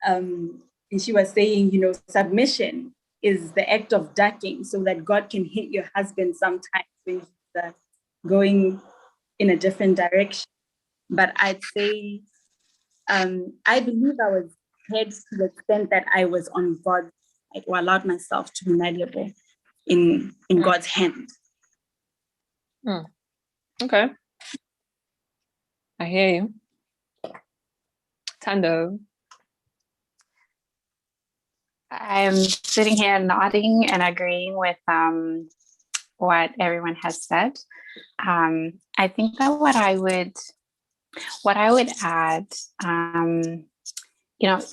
And she was saying, submission is the act of ducking so that God can hit your husband sometimes when he's going in a different direction. But I'd say, I believe I was prepared to the extent that I was on God's side, or allowed myself to be malleable in God's hand. Okay. I hear you. Tando. I'm sitting here nodding and agreeing with what everyone has said. I think that what I would add,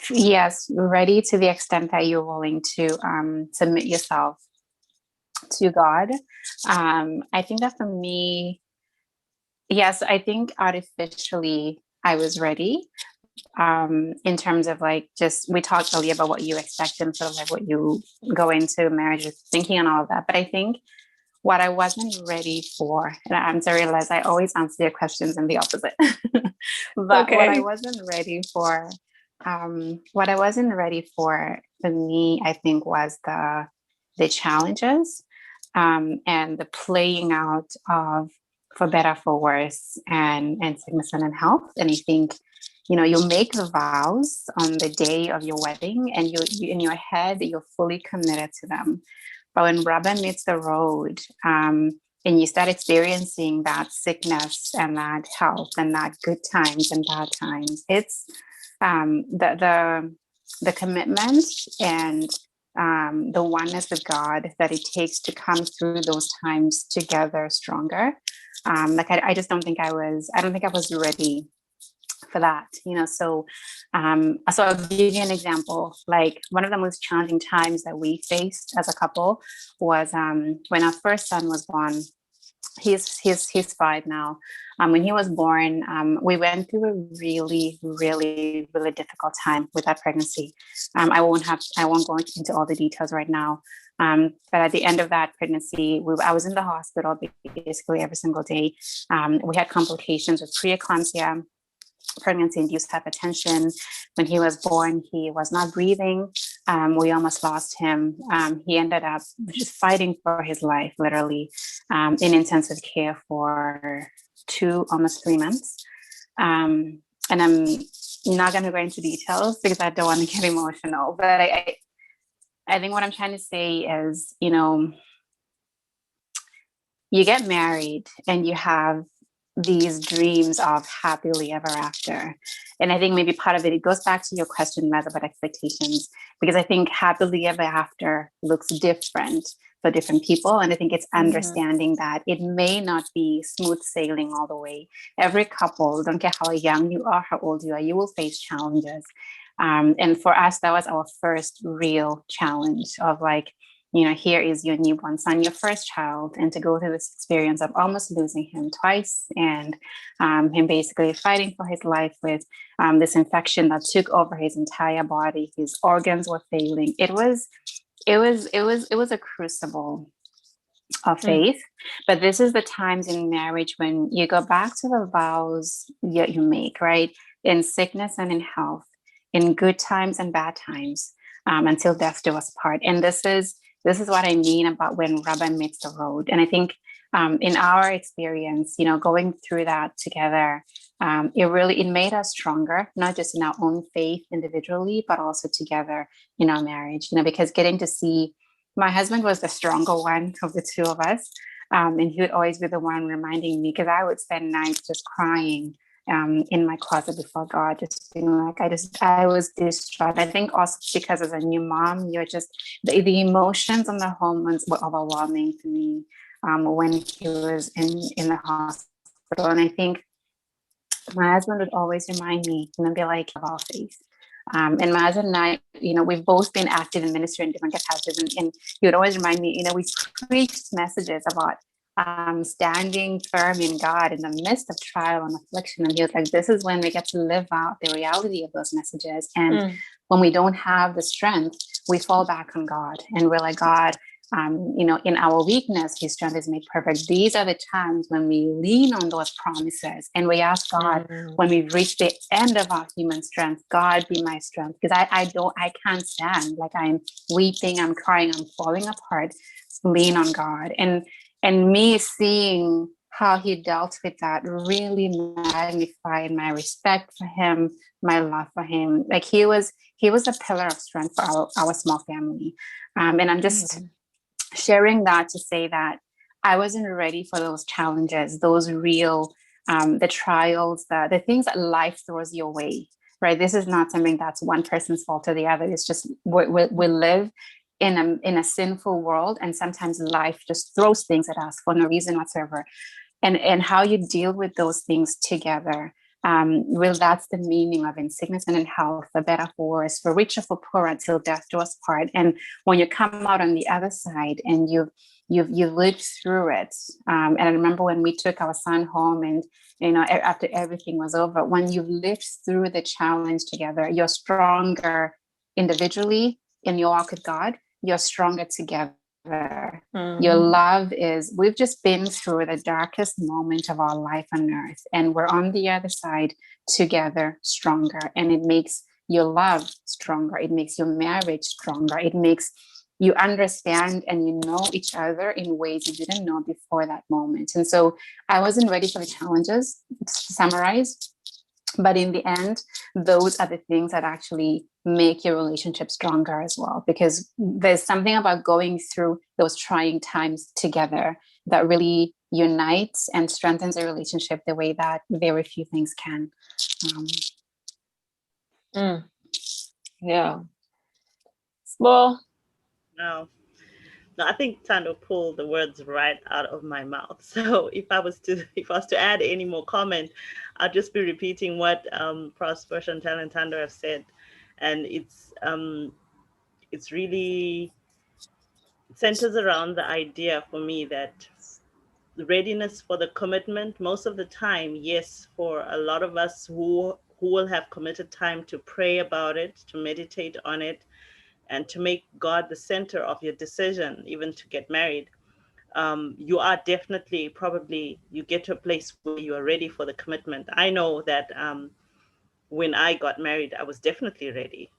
yes, ready to the extent that you're willing to submit yourself to God. I think that for me, yes, I think artificially I was ready. In terms of we talked earlier about what you expect and sort of like what you go into marriage with thinking and all of that. But I think what I wasn't ready for, and I'm sorry, Les, I always answer your questions in the opposite. But Okay. what I wasn't ready for, for me, I think was the challenges and the playing out of for better, for worse, and sickness and in health. And I think, you know, you make the vows on the day of your wedding, and you in your head, you're fully committed to them. But when rubber meets the road, and you start experiencing that sickness and that health and that good times and bad times, it's the commitment and the oneness with God that it takes to come through those times together stronger. Like I just don't think I don't think I was ready for that, you know. So I'll give you an example. Like, one of the most challenging times that we faced as a couple was when our first son was born. He's 5 now. When he was born, we went through a really, really, really difficult time with that pregnancy. I won't go into all the details right now. But at the end of that pregnancy, I was in the hospital basically every single day. We had complications with preeclampsia, pregnancy-induced hypertension. When he was born, he was not breathing. We almost lost him. He ended up just fighting for his life, literally, in intensive care for almost 3 months. And I'm not going to go into details because I don't want to get emotional. But I think what I'm trying to say is, you know, you get married and you have these dreams of happily ever after. And I think maybe part of it goes back to your question, Maz, about expectations, because I think happily ever after looks different for different people. And I think it's understanding that it may not be smooth sailing all the way. Every couple, don't care how young you are, how old you are, you will face challenges. And for us, that was our first real challenge of, like, you know, here is your newborn son, your first child, and to go through this experience of almost losing him twice, and him basically fighting for his life with this infection that took over his entire body. His organs were failing. It was a crucible of faith. But this is the times in marriage when you go back to the vows that you make, right? In sickness and in health, in good times and bad times, until death do us part. And this is what I mean about when rubber meets the road. And I think in our experience, you know, going through that together, it made us stronger, not just in our own faith individually, but also together in our marriage, you know, because getting to see, my husband was the stronger one of the two of us. And he would always be the one reminding me, because I would spend nights just crying in my closet before God, just being like, I was distraught. I think also because as a new mom, you're just, the emotions and the hormones were overwhelming to me when he was in the hospital. And I think my husband would always remind me, you know, be like, of our faith. And my husband and I, you know, we've both been active in ministry in different capacities, and he would always remind me, you know, we preached messages about standing firm in God in the midst of trial and affliction. And he was like, this is when we get to live out the reality of those messages. And when we don't have the strength, we fall back on God, and we're like, God, you know, in our weakness, his strength is made perfect. These are the times when we lean on those promises and we ask God, when we reach the end of our human strength, God, be my strength. Because I can't stand, like, I'm weeping, I'm crying, I'm falling apart. Lean on God. And me seeing how he dealt with that really magnified my respect for him, my love for him. Like, he was a pillar of strength for our small family. And I'm just sharing that to say that I wasn't ready for those challenges, those real, the trials, the things that life throws your way, right? This is not something that's one person's fault or the other. It's just we live in a sinful world, and sometimes life just throws things at us for no reason whatsoever. And how you deal with those things together. Well, that's the meaning of in sickness and in health, for better, for worse, for richer, for poorer, until death do us part. And when you come out on the other side and you've lived through it, and I remember when we took our son home, and you know, after everything was over, when you've lived through the challenge together, you're stronger individually in your walk with God. You're stronger together. Your love is, we've just been through the darkest moment of our life on earth, and we're on the other side together, stronger. And it makes your love stronger. It makes your marriage stronger. It makes you understand and you know each other in ways you didn't know before that moment. And so I wasn't ready for the challenges, to summarize. But in the end, those are the things that actually make your relationship stronger as well, because there's something about going through those trying times together that really unites and strengthens a relationship the way that very few things can. Yeah. Well, No, no, I think Tando pulled the words right out of my mouth. So if I was to add any more comment, I'll just be repeating what Prosper, Chantel, and Tando have said, and it's really centers around the idea for me that the readiness for the commitment. Most of the time, yes, for a lot of us who will have committed time to pray about it, to meditate on it, and to make God the center of your decision, even to get married, you are definitely, probably, you get to a place where you are ready for the commitment. I know that when I got married, I was definitely ready.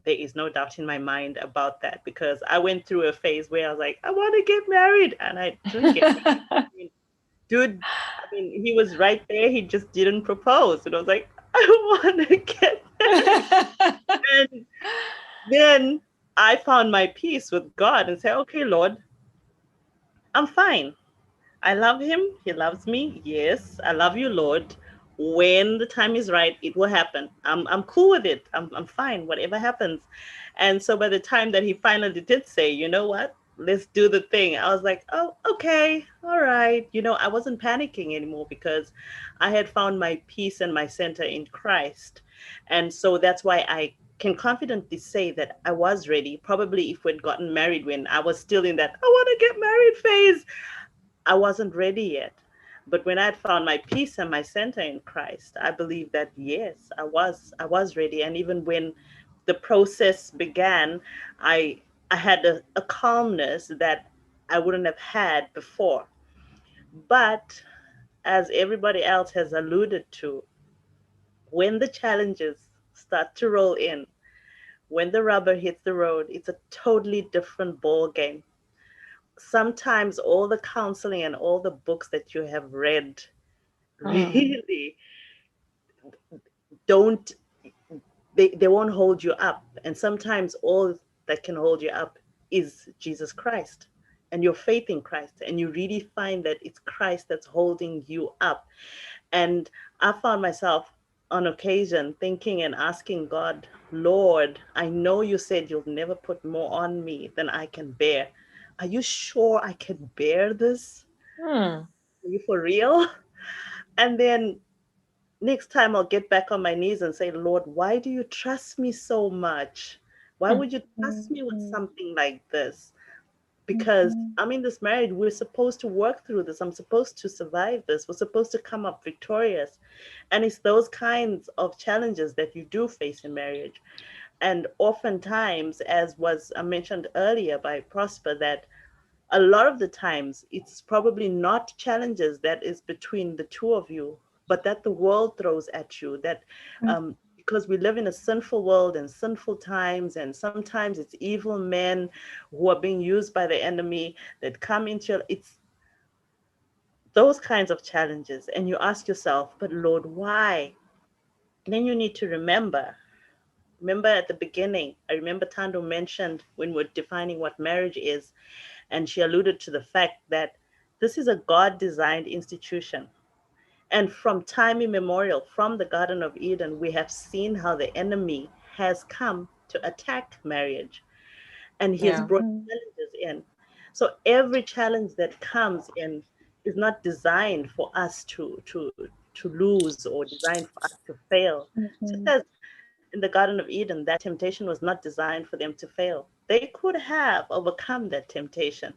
There is no doubt in my mind about that, because I went through a phase where I was like, I want to get married, and I didn't get married. I mean, dude, I mean, he was right there. He just didn't propose. And I was like, I want to get married. And then I found my peace with God and said, okay, Lord, I'm fine. I love him. He loves me. Yes, I love you, Lord. When the time is right, it will happen. I'm cool with it. I'm fine, whatever happens. And so by the time that he finally did say, you know what, let's do the thing, I was like, oh, okay, all right. I wasn't panicking anymore, because I had found my peace and my center in Christ. And so that's why I can confidently say that I was ready. Probably if we'd gotten married when I was still in that I want to get married phase, I wasn't ready yet. But when I had found my peace and my center in Christ, I believe that yes, I was ready. And even when the process began, I had a calmness that I wouldn't have had before. But as everybody else has alluded to, when the challenges start to roll in, when the rubber hits the road, it's a totally different ball game. Sometimes all the counseling and all the books that you have read really don't, they won't hold you up. And sometimes all that can hold you up is Jesus Christ and your faith in Christ. And you really find that it's Christ that's holding you up. And I found myself on occasion thinking and asking God, Lord, I know you said you'll never put more on me than I can bear. Are you sure I can bear this? Are you for real? And then next time I'll get back on my knees and say, Lord, why do you trust me so much? Why would you trust me with something like this? Because I'm in this marriage, we're supposed to work through this. I'm supposed to survive this. We're supposed to come up victorious. And it's those kinds of challenges that you do face in marriage. And oftentimes, as was mentioned earlier by Prosper, that a lot of the times it's probably not challenges that is between the two of you, but that the world throws at you, that because we live in a sinful world and sinful times, and sometimes it's evil men who are being used by the enemy that come into it's those kinds of challenges. And you ask yourself, but Lord, why? And then you need to remember at the beginning, I remember Tando mentioned when we're defining what marriage is, and she alluded to the fact that this is a God-designed institution. And from time immemorial, from the Garden of Eden, we have seen how the enemy has come to attack marriage. And he has brought challenges in. So every challenge that comes in is not designed for us to lose or designed for us to fail. Just as in the Garden of Eden, that temptation was not designed for them to fail. They could have overcome that temptation.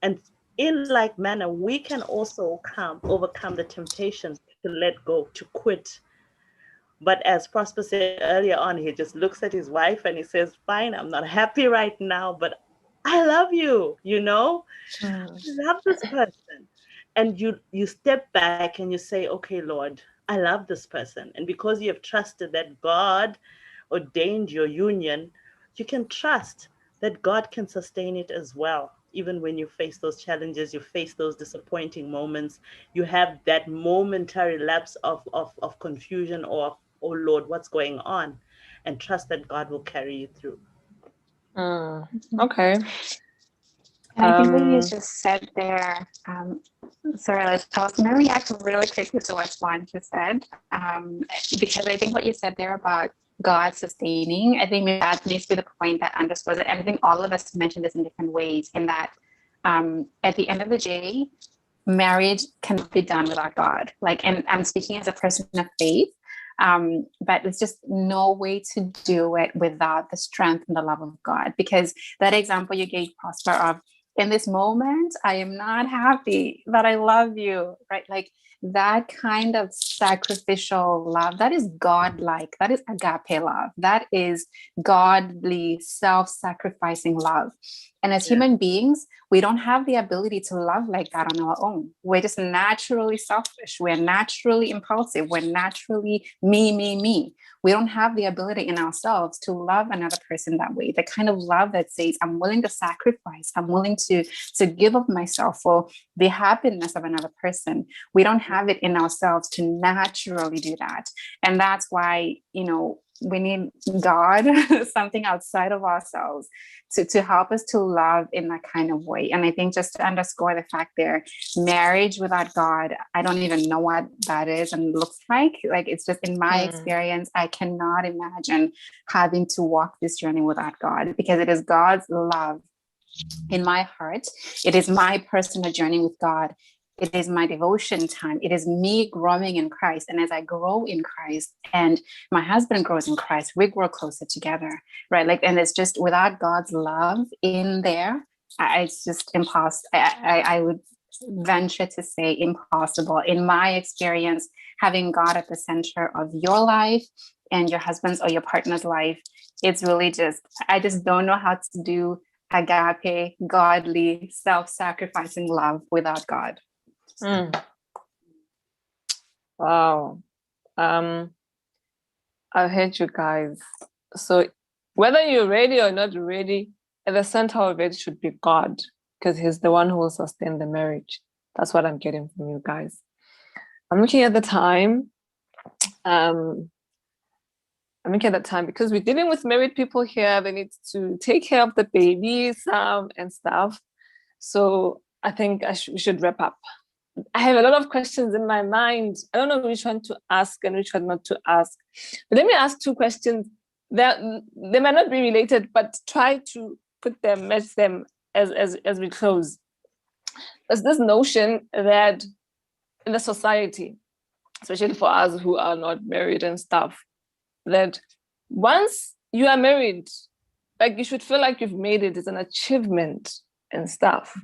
And in like manner, we can also overcome the temptation to let go, to quit. But as Prosper said earlier on, he just looks at his wife and he says, fine, I'm not happy right now, but I love you, I love this person. And you step back and you say, okay, Lord, I love this person. And because you have trusted that God ordained your union, you can trust that God can sustain it as well. Even when you face those challenges, you face those disappointing moments, you have that momentary lapse of confusion or, oh Lord, what's going on? And trust that God will carry you through. Okay. And I think what you just said there, sorry, I was going to react really quickly to what Juan just said, because I think what you said there about God sustaining, I think that needs to be the point that underscores it. And I think all of us mentioned this in different ways, in that at the end of the day, marriage cannot be done without God. Like, and I'm speaking as a person of faith, but there's just no way to do it without the strength and the love of God. Because that example you gave, Prosper, of in this moment, I am not happy, but I love you, right? Like that kind of sacrificial love, that is God-like, that is agape love, that is godly, self-sacrificing love. And as human beings, we don't have the ability to love like that on our own. We're just naturally selfish. We're naturally impulsive. We're naturally me. We don't have the ability in ourselves to love another person that way. The kind of love that says, I'm willing to sacrifice. I'm willing to give of myself for the happiness of another person. We don't have it in ourselves to naturally do that. And that's why, we need God, something outside of ourselves, to help us to love in that kind of way. And I think just to underscore the fact there, marriage without God, I don't even know what that is and looks like. Like, it's just in my experience, I cannot imagine having to walk this journey without God, because it is God's love in my heart. It is my personal journey with God. It is my devotion time. It is me growing in Christ. And as I grow in Christ and my husband grows in Christ, we grow closer together, right? Like, and it's just without God's love in there, it's just impossible. I would venture to say impossible. In my experience, having God at the center of your life and your husband's or your partner's life, it's really just, I just don't know how to do agape, godly, self-sacrificing love without God. Wow. I heard you guys. So whether you're ready or not ready, at the center of it should be God, because he's the one who will sustain the marriage. That's what I'm getting from you guys. I'm looking at the time. Because we're dealing with married people here. They need to take care of the babies and stuff. So I think we should wrap up. I have a lot of questions in my mind. I don't know which one to ask and which one not to ask. But let me ask two questions. They might not be related, but try to match them as we close. There's this notion that in the society, especially for us who are not married and stuff, that once you are married, like, you should feel like you've made it. It's an achievement and stuff.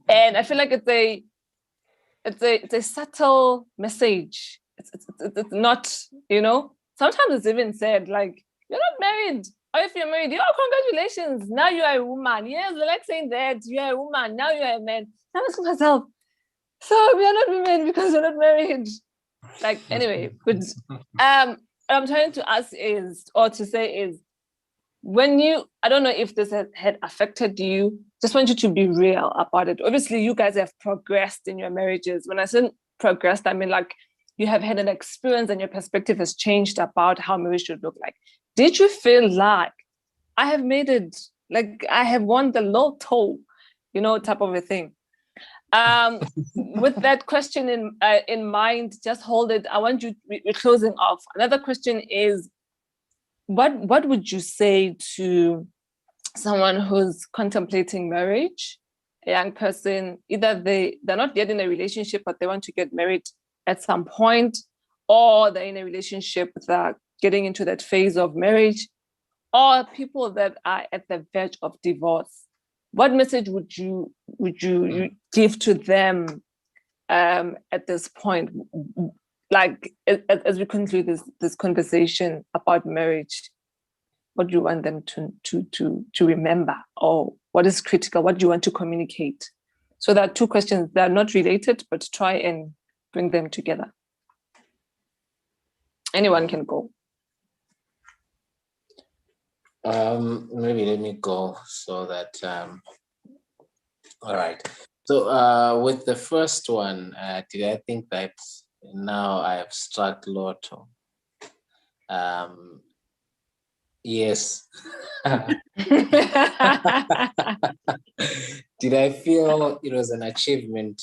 And I feel like it's a subtle message. It's not, sometimes it's even said, like, you're not married. Or if you're married, congratulations, now you are a woman. Yes, we're like saying that you are a woman, now you are a man. I'm asking myself, so we are not women because we're not married. Like, anyway, but what I'm trying to ask is, when I don't know if this had affected you, just want you to be real about it. Obviously, you guys have progressed in your marriages. When I say progressed, I mean, like, you have had an experience and your perspective has changed about how marriage should look like. Did you feel like I have made it, like I have won the lotto, type of a thing? With that question in mind, just hold it. I want you, we're closing off. Another question is, what would you say to someone who's contemplating marriage, a young person, either they're not yet in a relationship, but they want to get married at some point, or they're in a relationship that getting into that phase of marriage, or people that are at the verge of divorce? What message would you give to them at this point? Like, as we conclude this conversation about marriage, what do you want them to remember, or what is critical? What do you want to communicate? So there are two questions that are not related, but try and bring them together. Anyone can go. Maybe let me go so that all right. So with the first one, did I think that now I have struck lotto? Yes. Did I feel it was an achievement?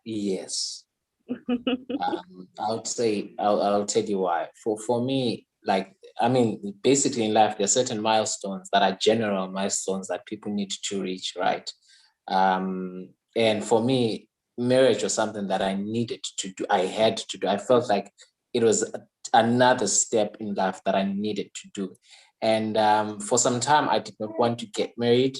Yes. I would say I'll tell you why. For me, like I mean, basically in life, there are certain milestones that are general milestones that people need to reach, right? And for me, marriage was something that I needed to do. I had to do. I felt like it was another step in life that I needed to do. And for some time, I did not want to get married.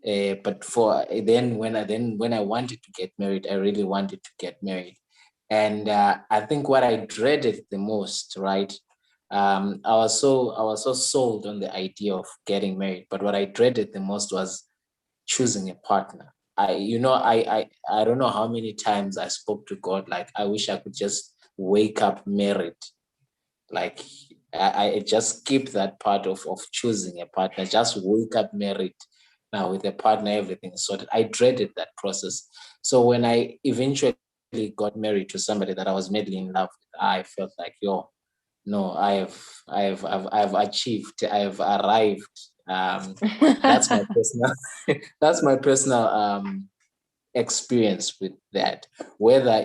But for then when I wanted to get married, I really wanted to get married. And I think what I dreaded the most, right? I was so sold on the idea of getting married, but what I dreaded the most was choosing a partner. I don't know how many times I spoke to God, like I wish I could just wake up married. Like I just skip that part of choosing a partner, just wake up married. Now with a partner, everything is sorted. I dreaded that process. So when I eventually got married to somebody that I was madly in love with, I felt like, yo, no, I've achieved, I've arrived. That's my personal that's my personal experience with that, whether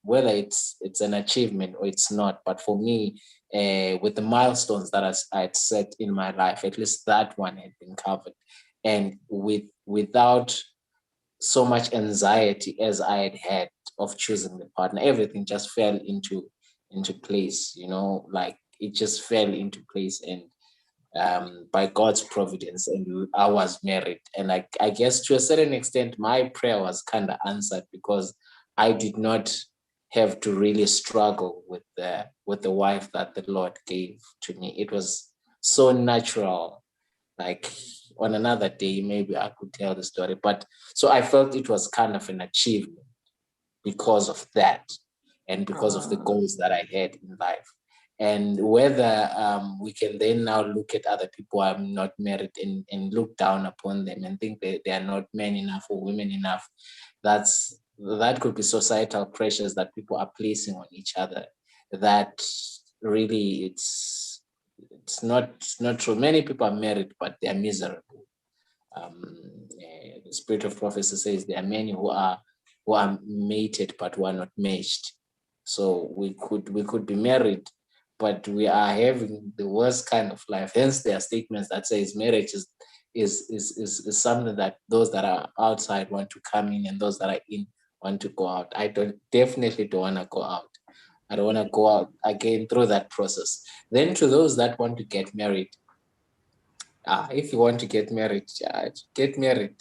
whether it's an achievement or it's not. But for me, with the milestones that I had set in my life, at least that one had been covered, and without so much anxiety as I had of choosing the partner, everything just fell into place, like it just fell into place. And by God's providence, and I was married. And I guess to a certain extent, my prayer was kind of answered, because I did not have to really struggle with the wife that the Lord gave to me. It was so natural. Like on another day, maybe I could tell the story. But so I felt it was kind of an achievement because of that, and because of the goals that I had in life. And whether we can then now look at other people who are not married, and look down upon them and think they are not men enough or women enough, that could be societal pressures that people are placing on each other. That really it's not true. Many people are married, but they are miserable. The spirit of prophecy says there are many who are mated but who are not matched. So we could be married, but we are having the worst kind of life. Hence, there are statements that says marriage is something that those that are outside want to come in, and those that are in want to go out. I definitely don't want to go out. I don't want to go out again through that process. Then to those that want to get married, if you want to get married, get married.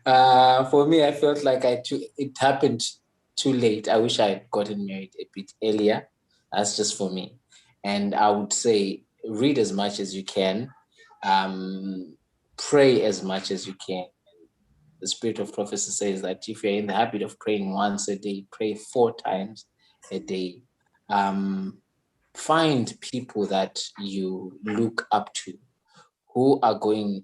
For me, I felt like it happened too late. I wish I had gotten married a bit earlier. That's just for me. And I would say read as much as you can, pray as much as you can. The spirit of prophecy says that if you're in the habit of praying once a day, pray 4 times a day. Find people that you look up to, who are going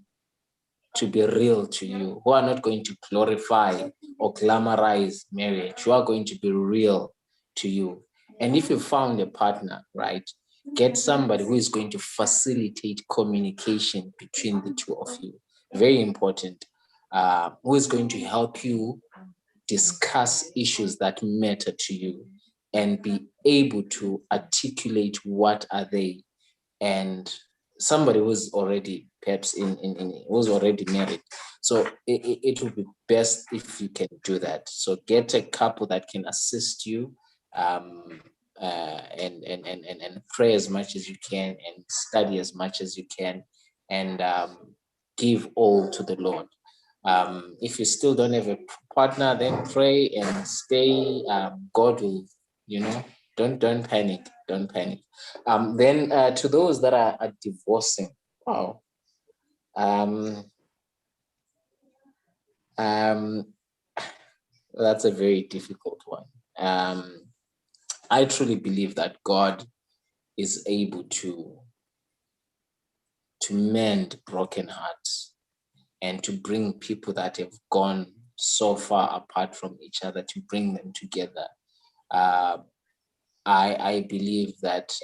to be real to you, who are not going to glorify or glamorize marriage, who are going to be real to you. And if you found a partner, right, get somebody who is going to facilitate communication between the two of you. Very important. Who is going to help you discuss issues that matter to you and be able to articulate what are they. And somebody who's already perhaps who's already married. So it would be best if you can do that. So get a couple that can assist you, and pray as much as you can, and study as much as you can, and give all to the Lord. If you still don't have a partner, then pray and stay. God will, don't panic. Don't panic. Then to those that are divorcing, wow. That's a very difficult one. I truly believe that God is able to to mend broken hearts and to bring people that have gone so far apart from each other, to bring them together. I believe that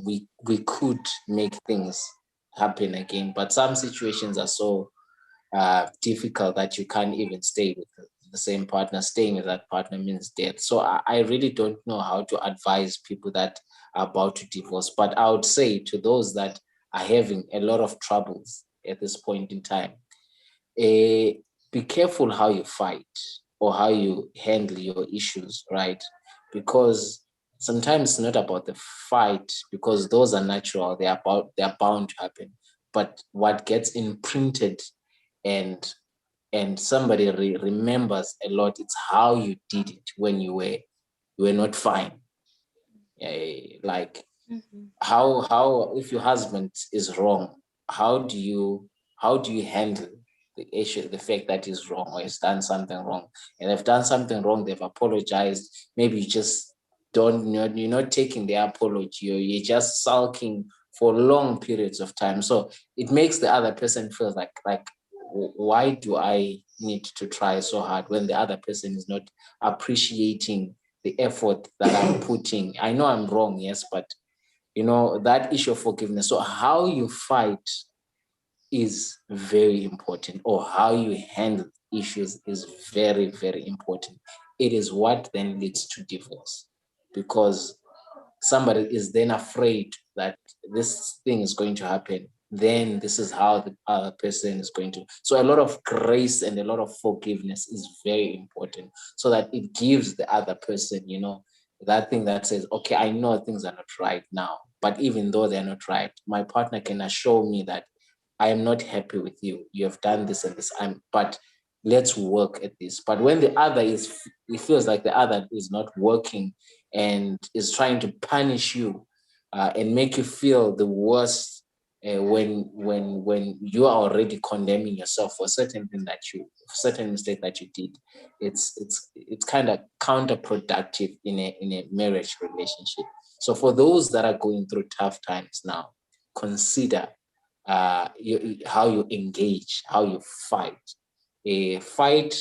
we could make things happen again, but some situations are so difficult that you can't even stay with the same partner. Staying with that partner means death. So I really don't know how to advise people that are about to divorce. But I would say to those that are having a lot of troubles at this point in time, be careful how you fight or how you handle your issues, right? Because sometimes it's not about the fight, because those are natural, they are bound to happen. But what gets imprinted and somebody remembers a lot, it's how you did it when you were not fine. Like how if your husband is wrong, how do you handle the issue, the fact that he's wrong or he's done something wrong, and they've done something wrong, they've apologized, maybe you just you're not taking the apology, you're just sulking for long periods of time. So it makes the other person feel like why do I need to try so hard when the other person is not appreciating the effort that I'm putting? I know I'm wrong, yes, but that issue of forgiveness. So how you fight is very important, or how you handle issues is very, very important. It is what then leads to divorce, because somebody is then afraid that this thing is going to happen, then this is how the other person is going to. So a lot of grace and a lot of forgiveness is very important, so that it gives the other person, that thing that says, okay, I know things are not right now, but even though they're not right, my partner can assure me that I am not happy with you. You have done this and this, but let's work at this. But when the other it feels like the other is not working and is trying to punish you and make you feel the worst when you are already condemning yourself for certain mistake that you did, it's kind of counterproductive in a marriage relationship. So for those that are going through tough times now, consider how you engage, how you fight. Fight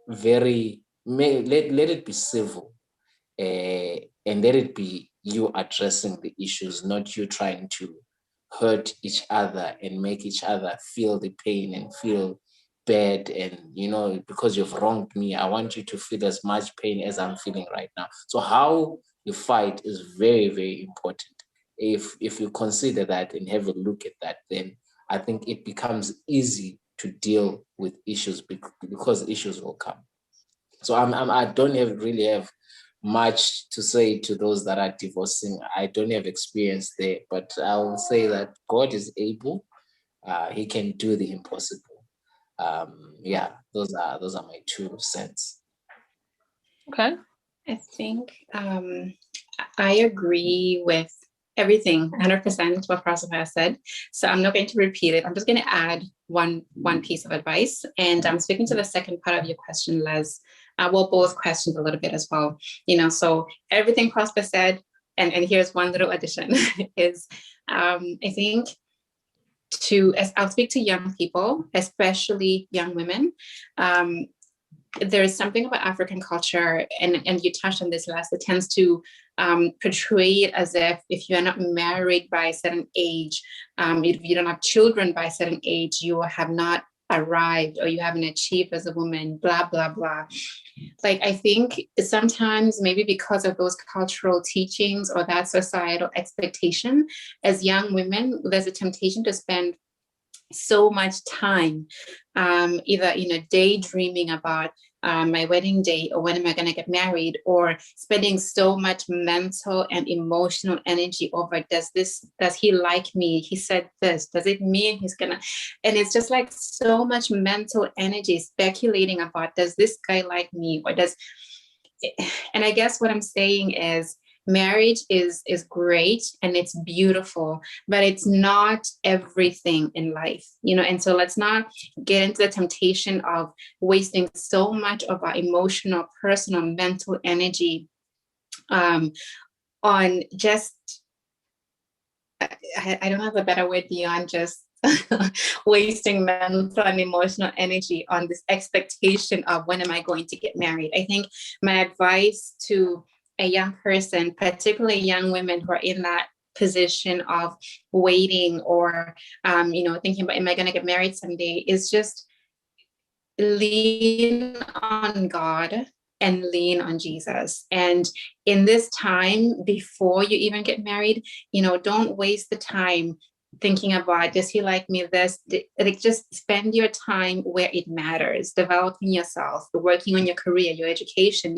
let it be civil, and let it be you addressing the issues, not you trying to hurt each other and make each other feel the pain and feel bad. And because you've wronged me, I want you to feel as much pain as I'm feeling right now. So how you fight is very, very important. If you consider that and have a look at that, then I think it becomes easy to deal with issues, because issues will come. So I don't really have much to say to those that are divorcing. I don't have experience there, but I will say that God is able. He can do the impossible. Those are my 2 cents. Okay. I think I agree with everything 100% what Prasad has said. So I'm not going to repeat it. I'm just going to add one piece of advice. And I'm speaking to the second part of your question, Les. Both questions a little bit as well. So everything Prosper said, and here's one little addition, is I think I'll speak to young people, especially young women. There is something about African culture, and you touched on this last, that tends to portray it as if you are not married by a certain age, if you don't have children by a certain age, you have not arrived or you haven't achieved as a woman, blah, blah, blah. Like, I think sometimes maybe because of those cultural teachings or that societal expectation, as young women, there's a temptation to spend so much time either daydreaming about my wedding day, or when am I going to get married, or spending so much mental and emotional energy over, does he like me, he said this, does it mean he's gonna, and it's just like so much mental energy speculating about, does this guy like me, or and I guess what I'm saying is, marriage is great and it's beautiful, but it's not everything in life, and so let's not get into the temptation of wasting so much of our emotional, personal, mental energy on just, I don't have a better word beyond just wasting mental and emotional energy on this expectation of when am I going to get married. I think my advice to a young person, particularly young women who are in that position of waiting or thinking about, am I going to get married someday, is just lean on God and lean on Jesus. And in this time before you even get married, don't waste the time thinking about, does he like me? Like, just spend your time where it matters, developing yourself, working on your career, your education,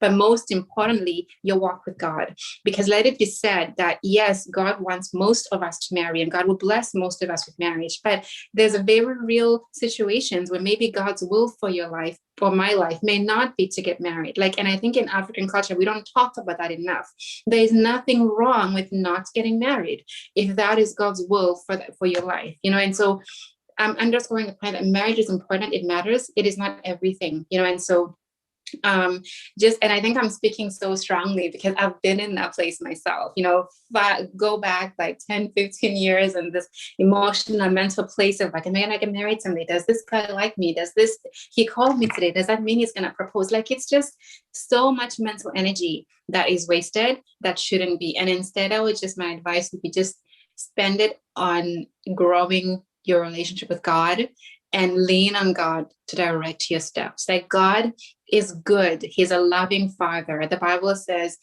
but most importantly, your walk with God. Because let it be said that yes, God wants most of us to marry, and God will bless most of us with marriage. But there's a very real situations where maybe God's will for your life, for my life, may not be to get married. And I think in African culture, we don't talk about that enough. There is nothing wrong with not getting married if that is God's will for your life, and so I'm underscoring the point that marriage is important. It matters. It is not everything, and so and I think I'm speaking so strongly because I've been in that place myself, go back like 10, 15 years and this emotional, mental place of like, am I gonna get married someday? Does this guy like me? He called me today, does that mean he's gonna propose? It's just so much mental energy that is wasted that shouldn't be. And instead, my advice would be just spend it on growing your relationship with God and lean on God to direct your steps. God is good. He's a loving Father. The Bible says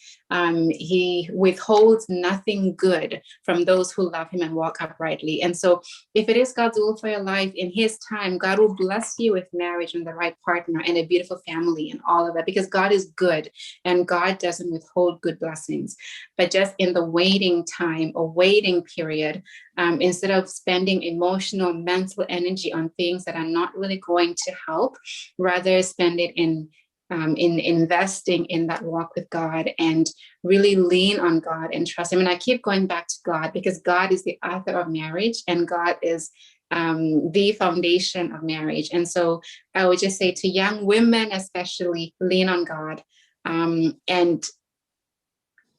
he withholds nothing good from those who love him and walk uprightly. And so if it is God's will for your life, in his time, God will bless you with marriage and the right partner and a beautiful family and all of that, because God is good and God doesn't withhold good blessings. But just in the waiting time or waiting period, instead of spending emotional, mental energy on things that are not really going to help, rather spend it in investing in that walk with God and really lean on God and trust him. And I keep going back to God because God is the author of marriage and God is the foundation of marriage. And so I would just say to young women, especially, lean on God and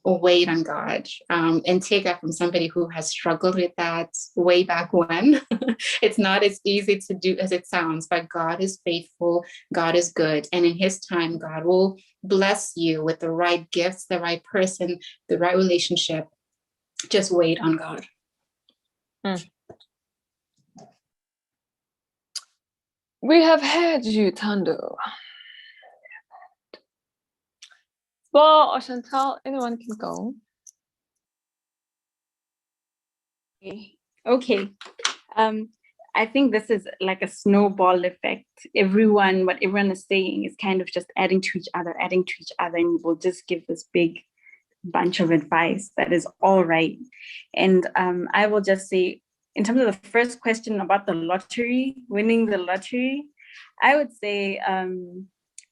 wait on God, and take that from somebody who has struggled with that way back when. It's not as easy to do as it sounds, but God is faithful, God is good, and in his time, God will bless you with the right gifts, the right person, the right relationship. Just wait on God. We have heard you, Tando. Well, or Chantal, anyone can go. Okay. I think this is like a snowball effect. What everyone is saying is kind of just adding to each other, and we'll just give this big bunch of advice that is all right. And I will just say, in terms of the first question about the lottery, winning the lottery, I would say,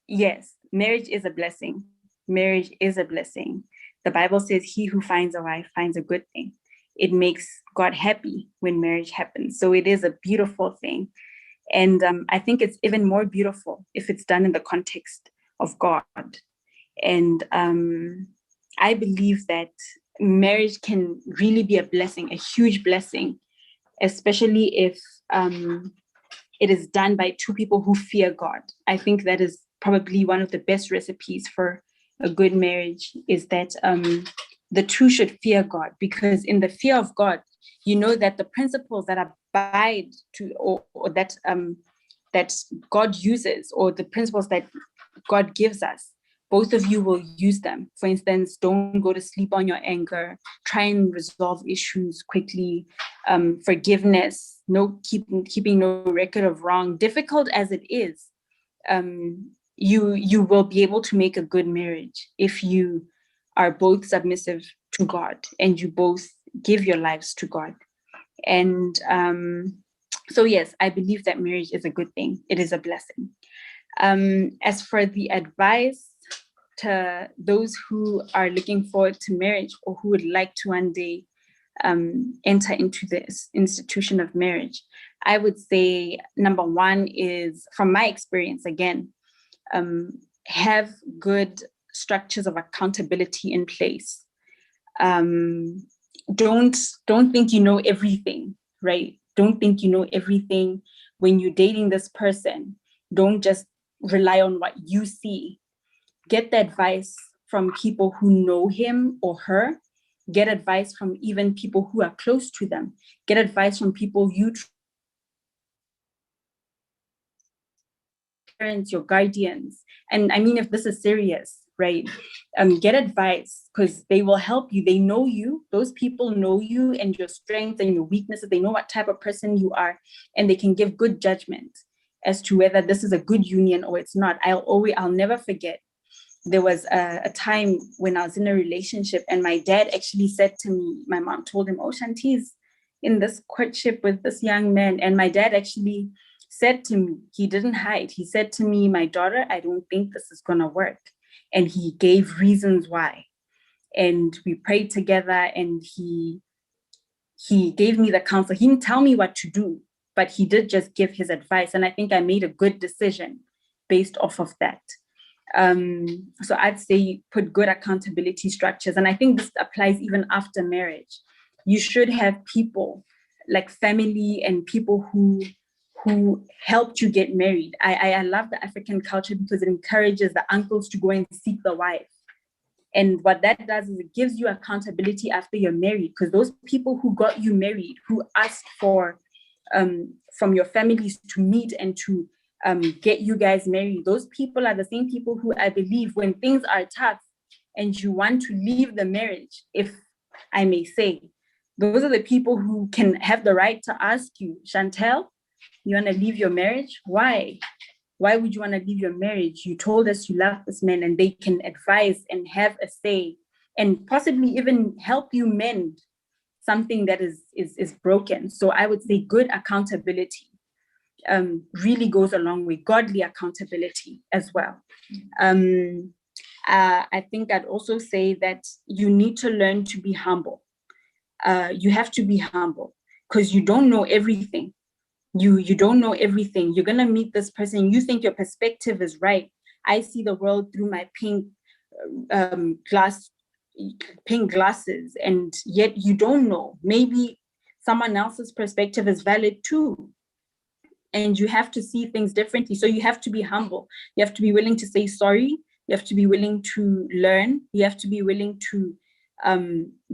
yes, marriage is a blessing. Marriage is a blessing. The Bible says he who finds a wife finds a good thing. It makes God happy when marriage happens. So it is a beautiful thing. And I think it's even more beautiful if it's done in the context of God. And I believe that marriage can really be a blessing, a huge blessing, especially if it is done by two people who fear God. I think that is probably one of the best recipes for a good marriage, is that the two should fear God, because in the fear of God, you know that the principles that abide to, or that God uses, or the principles that God gives us, both of you will use them. For instance, don't go to sleep on your anger, try and resolve issues quickly, forgiveness, keeping no record of wrong. Difficult as it is, you will be able to make a good marriage if you are both submissive to God and you both give your lives to God. And so yes, I believe that marriage is a good thing. It is a blessing. As for the advice to those who are looking forward to marriage, or who would like to one day enter into this institution of marriage, I would say number one is, from my experience again, have good structures of accountability in place. Don't think you know everything, right? Don't think you know everything. When you're dating this person, don't just rely on what you see. Get the advice from people who know him or her. Get advice from even people who are close to them. Get advice from people you parents, your guardians. And I mean, if this is serious, right? Get advice, because they will help you. They know you. Those people know you and your strengths and your weaknesses. They know what type of person you are, and they can give good judgment as to whether this is a good union or it's not. I'll never forget. There was a time when I was in a relationship, and my dad actually said to me, my mom told him, "Oh, Shanti's in this courtship with this young man." And my dad actually said to me, he didn't hide. He said to me, "My daughter, I don't think this is going to work." And he gave reasons why. And we prayed together, and he gave me the counsel. He didn't tell me what to do, but he did just give his advice. And I think I made a good decision based off of that. So I'd say put good accountability structures. And I think this applies even after marriage. You should have people like family and people who helped you get married. I love the African culture because it encourages the uncles to go and seek the wife. And what that does is it gives you accountability after you're married, because those people who got you married, who asked for from your families to meet and to get you guys married, those people are the same people who, I believe, when things are tough and you want to leave the marriage, if I may say, those are the people who can have the right to ask you, "Chantel, you want to leave your marriage? Why? Why would you want to leave your marriage? You told us you love this man." And they can advise and have a say and possibly even help you mend something that is broken. So I would say good accountability really goes a long way. Godly accountability as well. I think I'd also say that you need to learn to be humble. You have to be humble because you don't know everything. You don't know everything. You're going to meet this person. You think your perspective is right. I see the world through my pink glasses, and yet you don't know. Maybe someone else's perspective is valid too. And you have to see things differently. So you have to be humble. You have to be willing to say sorry. You have to be willing to learn. You have to be willing to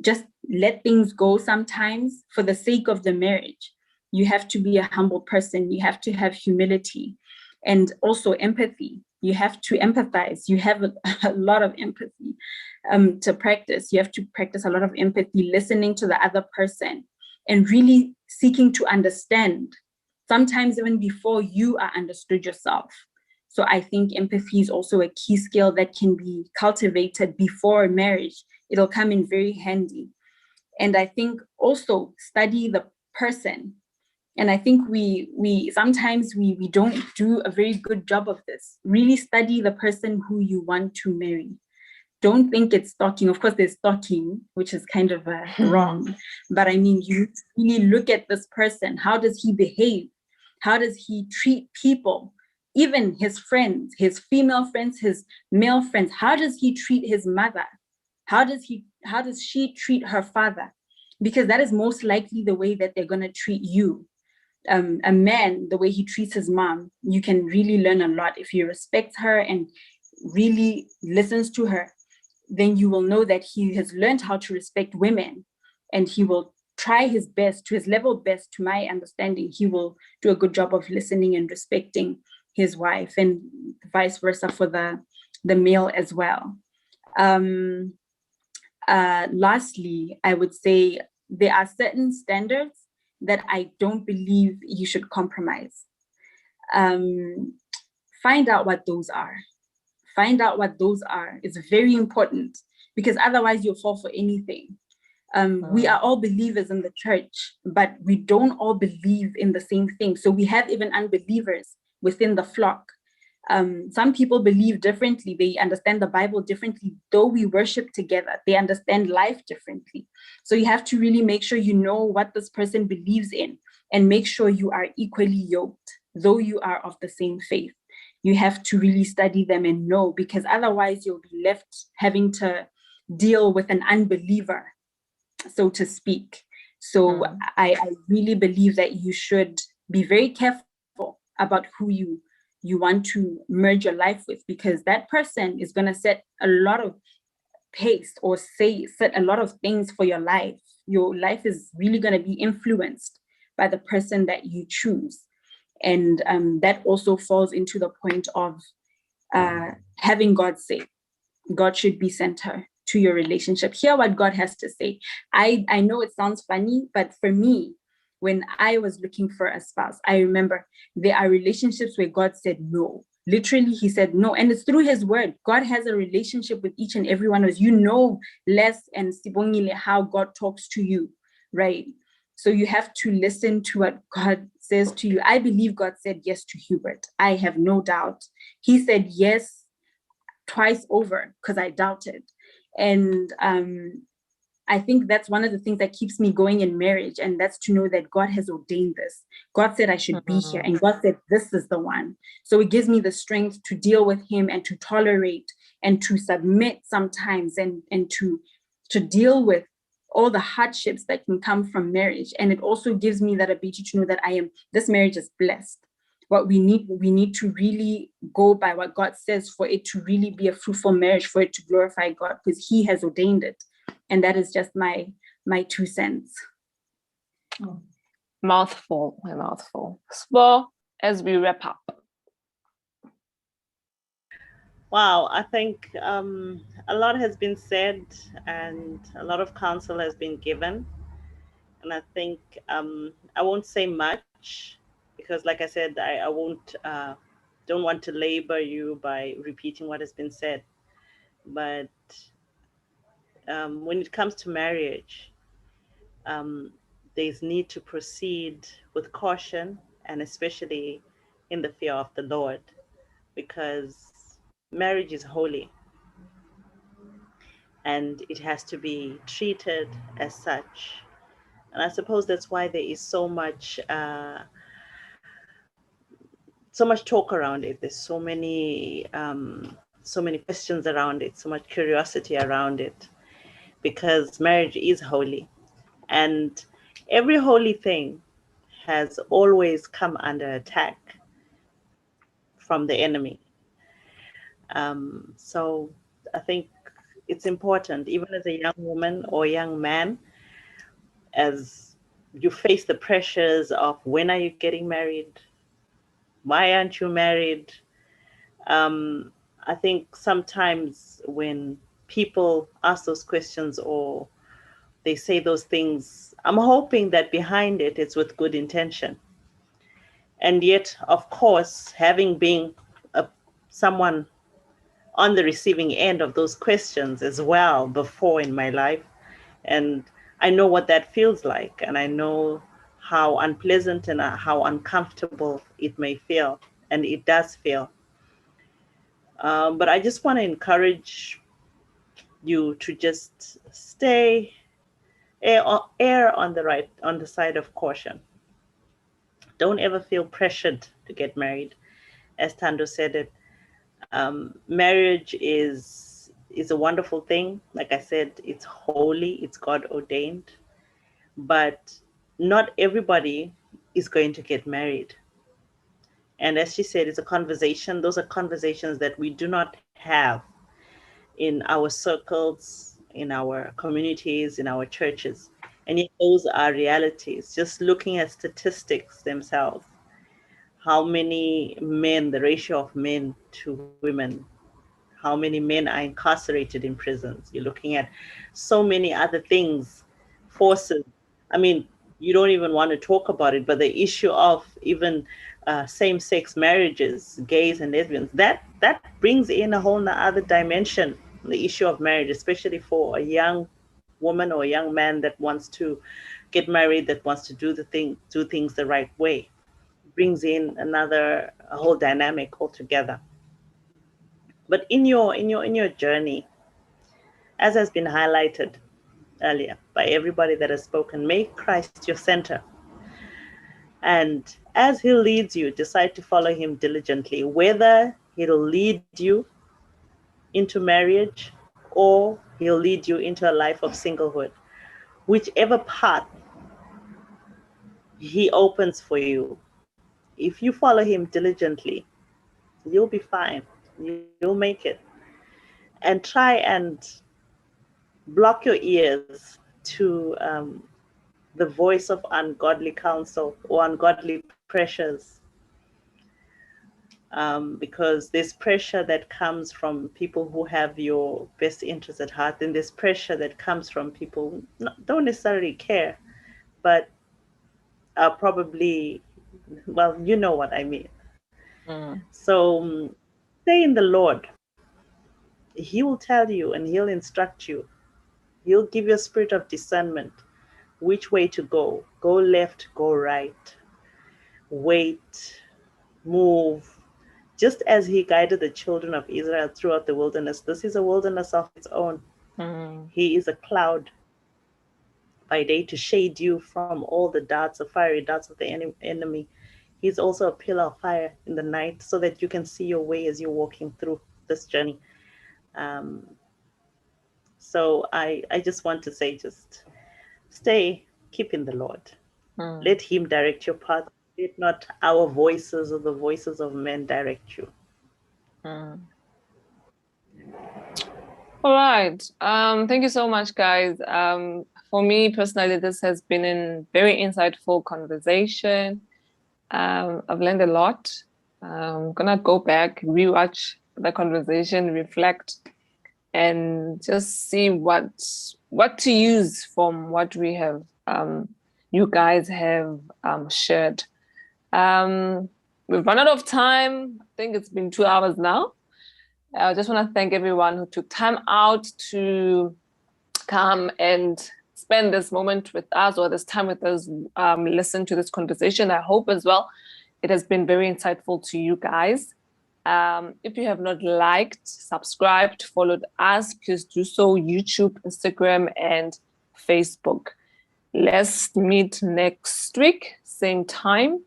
just let things go sometimes for the sake of the marriage. You have to be a humble person. You have to have humility and also empathy. You have to empathize. You have a lot of empathy to practice. You have to practice a lot of empathy, listening to the other person and really seeking to understand, sometimes even before you are understood yourself. So I think empathy is also a key skill that can be cultivated before marriage. It'll come in very handy. And I think also study the person. And I think we sometimes don't do a very good job of this. Really study the person who you want to marry. Don't think it's stalking. Of course, there's stalking, which is kind of wrong. But I mean, you really look at this person. How does he behave? How does he treat people? Even his friends, his female friends, his male friends. How does he treat his mother? How does she treat her father? Because that is most likely the way that they're going to treat you. A man, the way he treats his mom, you can really learn a lot. If he respects her and really listens to her, then you will know that he has learned how to respect women, and he will try his best, to his level best, to my understanding, he will do a good job of listening and respecting his wife, and vice versa for the male as well. Lastly, I would say there are certain standards that I don't believe you should compromise. Find out what those are. Find out what those are. It's very important, because otherwise you'll fall for anything. We are all believers in the church, but we don't all believe in the same thing. So we have even unbelievers within the flock. Some people believe differently. They understand the Bible differently. Though we worship together, they understand life differently. So you have to really make sure you know what this person believes in, and make sure you are equally yoked, though you are of the same faith. You have to really study them and know, because otherwise you'll be left having to deal with an unbeliever so to speak. So I really believe that you should be very careful about who you want to merge your life with, because that person is going to set a lot of pace or set a lot of things for your life. Your life is really going to be influenced by the person that you choose. And that also falls into the point of having God say. God should be center to your relationship. Hear what God has to say. I know it sounds funny, but for me, when I was looking for a spouse, I remember there are relationships where God said no. Literally, he said no. And it's through his word. God has a relationship with each and every one of us. You know, Les and Sibongile, how God talks to you, right? So you have to listen to what God says to you. I believe God said yes to Hubert. I have no doubt. He said yes twice over because I doubted. And I think that's one of the things that keeps me going in marriage. And that's to know that God has ordained this. God said I should be here. And God said, this is the one. So it gives me the strength to deal with him and to tolerate and to submit sometimes and to deal with all the hardships that can come from marriage. And it also gives me that ability to know that this marriage is blessed. What we need to really go by what God says for it to really be a fruitful marriage, for it to glorify God, because he has ordained it. And that is just my 2 cents. Mouthful. So as we wrap up. Wow, I think a lot has been said and a lot of counsel has been given. And I think I won't say much because, like I said, I don't want to labor you by repeating what has been said. But when it comes to marriage, there's need to proceed with caution and especially in the fear of the Lord, because marriage is holy and it has to be treated as such. And I suppose that's why there is so much talk around it. There's so many questions around it, so much curiosity around it, because marriage is holy, and every holy thing has always come under attack from the enemy. So I think it's important, even as a young woman or young man, as you face the pressures of when are you getting married? Why aren't you married? I think sometimes when people ask those questions or they say those things, I'm hoping that behind it, it's with good intention. And yet, of course, having been someone on the receiving end of those questions as well before in my life, and I know what that feels like, and I know how unpleasant and how uncomfortable it may feel, and it does feel. But I just want to encourage you to just err on the side of caution. Don't ever feel pressured to get married. As Tando said it, marriage is a wonderful thing. Like I said, it's holy, it's God ordained, but not everybody is going to get married. And as she said, it's a conversation. Those are conversations that we do not have in our circles, in our communities, in our churches. And yet those are realities. Just looking at statistics themselves, how many men, the ratio of men to women, how many men are incarcerated in prisons. You're looking at so many other things, forces. I mean, you don't even want to talk about it, but the issue of even same-sex marriages, gays and lesbians, that brings in a whole other dimension, the issue of marriage, especially for a young woman or a young man that wants to get married, that wants to do things the right way. Brings in a whole dynamic altogether. But in your journey, as has been highlighted earlier by everybody that has spoken, make Christ your center. And as he leads you, decide to follow him diligently, whether he'll lead you into marriage or he'll lead you into a life of singlehood. whichever path he opens for you, if you follow him diligently, you'll be fine. You'll make it. And try and block your ears to the voice of ungodly counsel or ungodly pressures. Because there's pressure that comes from people who have your best interest at heart, and there's pressure that comes from people who don't necessarily care, but are probably, well, you know what I mean. So stay in the Lord. He will tell you and he'll instruct you. He'll give you a spirit of discernment, which way to go. Go left, go right. Wait, move. Just as he guided the children of Israel throughout the wilderness, this is a wilderness of its own. He is a cloud by day to shade you from all the darts, the fiery darts of the enemy. He's also a pillar of fire in the night so that you can see your way as you're walking through this journey. So I just want to say, just stay, keep in the Lord. Let him direct your path. Let not our voices or the voices of men direct you. All right. Thank you so much, guys. For me personally, this has been a very insightful conversation. I've learned a lot. I'm gonna go back, rewatch the conversation, reflect, and just see what to use from what we have, you guys have shared. We've run out of time. I think it's been 2 hours now. I just want to thank everyone who took time out to come and spend this moment with us, or this time with us, listen to this conversation. I hope as well it has been very insightful to you guys. If you have not liked, subscribed, followed us, please do so. YouTube, Instagram, and Facebook. Let's meet next week, same time,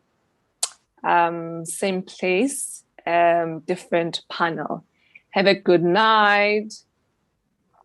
same place, different panel. Have a good night.